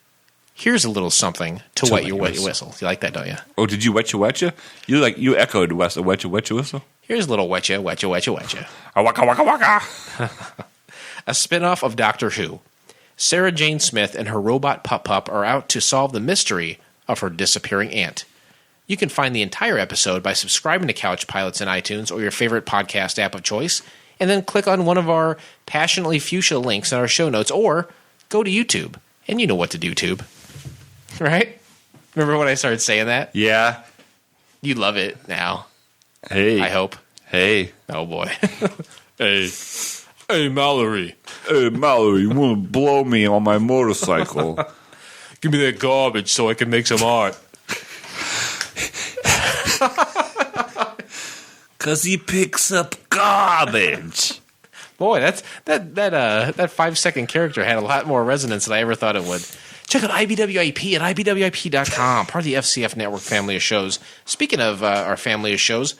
Here's a little something to wet your whistle. You like that, don't you? Oh, did you wet you? You echoed wet your whistle. Here's a little wet you. Waka waka waka. A spinoff of Doctor Who. Sarah Jane Smith and her robot pup are out to solve the mystery of her disappearing aunt. You can find the entire episode by subscribing to Couch Pilots in iTunes or your favorite podcast app of choice, and then click on one of our passionately fuchsia links in our show notes, or go to YouTube. And you know what to do, Tube. Right? Remember when I started saying that? Yeah. You love it now. Hey. I hope. Hey. Oh, boy. Hey. Hey, Mallory. Hey, Mallory, you want to blow me on my motorcycle? Give me that garbage so I can make some art. Because he picks up garbage. Boy, that 5-second character had a lot more resonance than I ever thought it would. Check out IBWIP at IBWIP.com, part of the FCF Network family of shows. Speaking of our family of shows,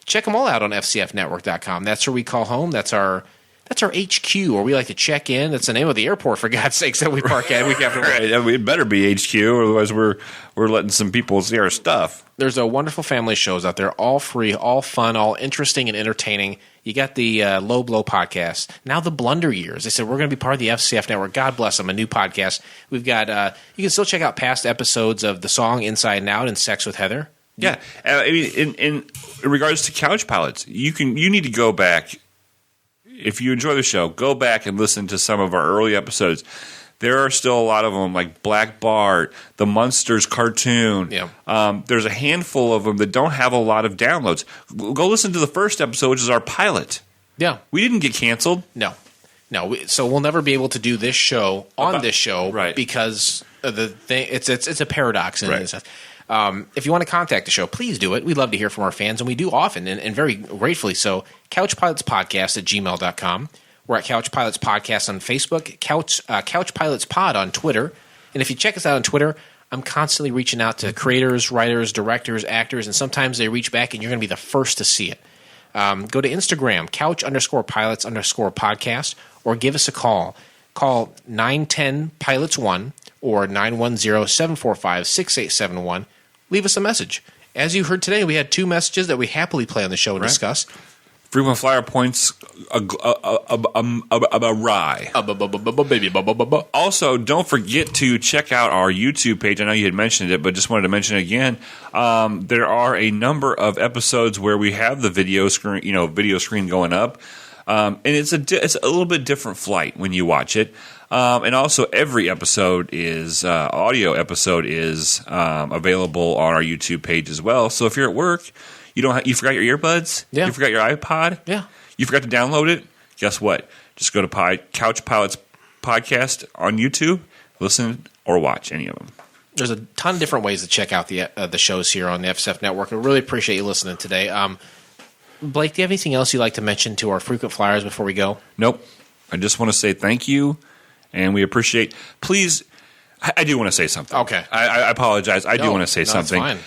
check them all out on FCFnetwork.com. That's where we call home. That's our HQ, where we like to check in. That's the name of the airport, for God's sakes, that we park at week after week. Right, it better be HQ, otherwise we're letting some people see our stuff. There's a wonderful family of shows out there, all free, all fun, all interesting and entertaining. You got the Low Blow podcast. Now the Blunder Years. They said we're going to be part of the FCF Network. God bless them, a new podcast. We've got you can still check out past episodes of the song Inside and Out and Sex with Heather. Yeah, I mean, in regards to Couch Pilots, you need to go back. If you enjoy the show, go back and listen to some of our early episodes. There are still a lot of them, like Black Bart, the Munsters cartoon. Yeah. There's a handful of them that don't have a lot of downloads. Go listen to the first episode, which is our pilot. Yeah. We didn't get canceled. No. So we'll never be able to do this show on this show, right? Because of the thing, it's a paradox in right. this. If you want to contact the show, please do it. We'd love to hear from our fans, and we do often, and very gratefully so. CouchPilotspodcast at gmail.com. We're at Couch Pilots Podcast on Facebook, Couch Pilots Pod on Twitter. And if you check us out on Twitter, I'm constantly reaching out to creators, writers, directors, actors, and sometimes they reach back, and you're going to be the first to see it. Go to Instagram, Couch_Pilots_podcast, or give us a call. Call 910-PILOTS-1 or 910-745-6871. Leave us a message. As you heard today, we had 2 messages that we happily play on the show and discuss. Frequent flyer points awry. Also, don't forget to check out our YouTube page. I know you had mentioned it, but just wanted to mention it again. There are a number of episodes where we have the video screen going up, and it's a little bit different flight when you watch it. And also, every episode is audio episode is available on our YouTube page as well. So if you're at work. You forgot your earbuds? Yeah. You forgot your iPod? Yeah. You forgot to download it? Guess what? Just go to Couch Pilots Podcast on YouTube, listen or watch any of them. There's a ton of different ways to check out the shows here on the FCF Network. I really appreciate you listening today. Blake, do you have anything else you'd like to mention to our frequent flyers before we go? Nope. I just want to say thank you, and we appreciate. Please, I do want to say something. Okay. I apologize. I do want to say something. That's fine.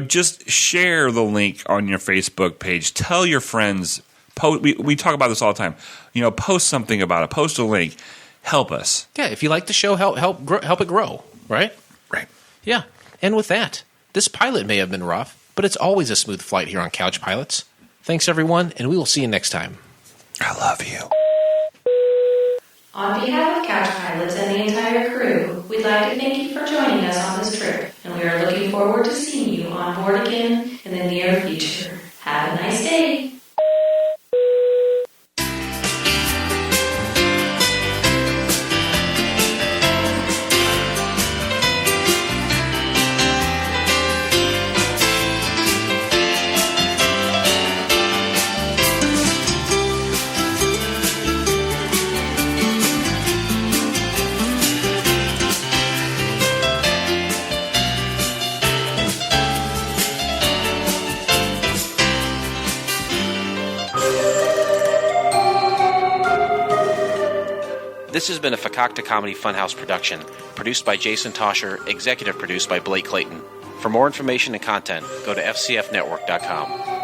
Just share the link on your Facebook page. Tell your friends. We talk about this all the time. Post something about it. Post a link. Help us. Yeah, if you like the show, help it grow. Right. Right. Yeah. And with that, this pilot may have been rough, but it's always a smooth flight here on Couch Pilots. Thanks, everyone, and we will see you next time. I love you. On behalf of Couch Pilots and the entire crew, we'd like to thank you for joining us on this trip, and we are looking forward to seeing you on board again in the near future. Have a nice day. This has been a Fakakta Comedy Funhouse production, produced by Jason Tosher, executive produced by Blake Clayton. For more information and content, go to fcfnetwork.com.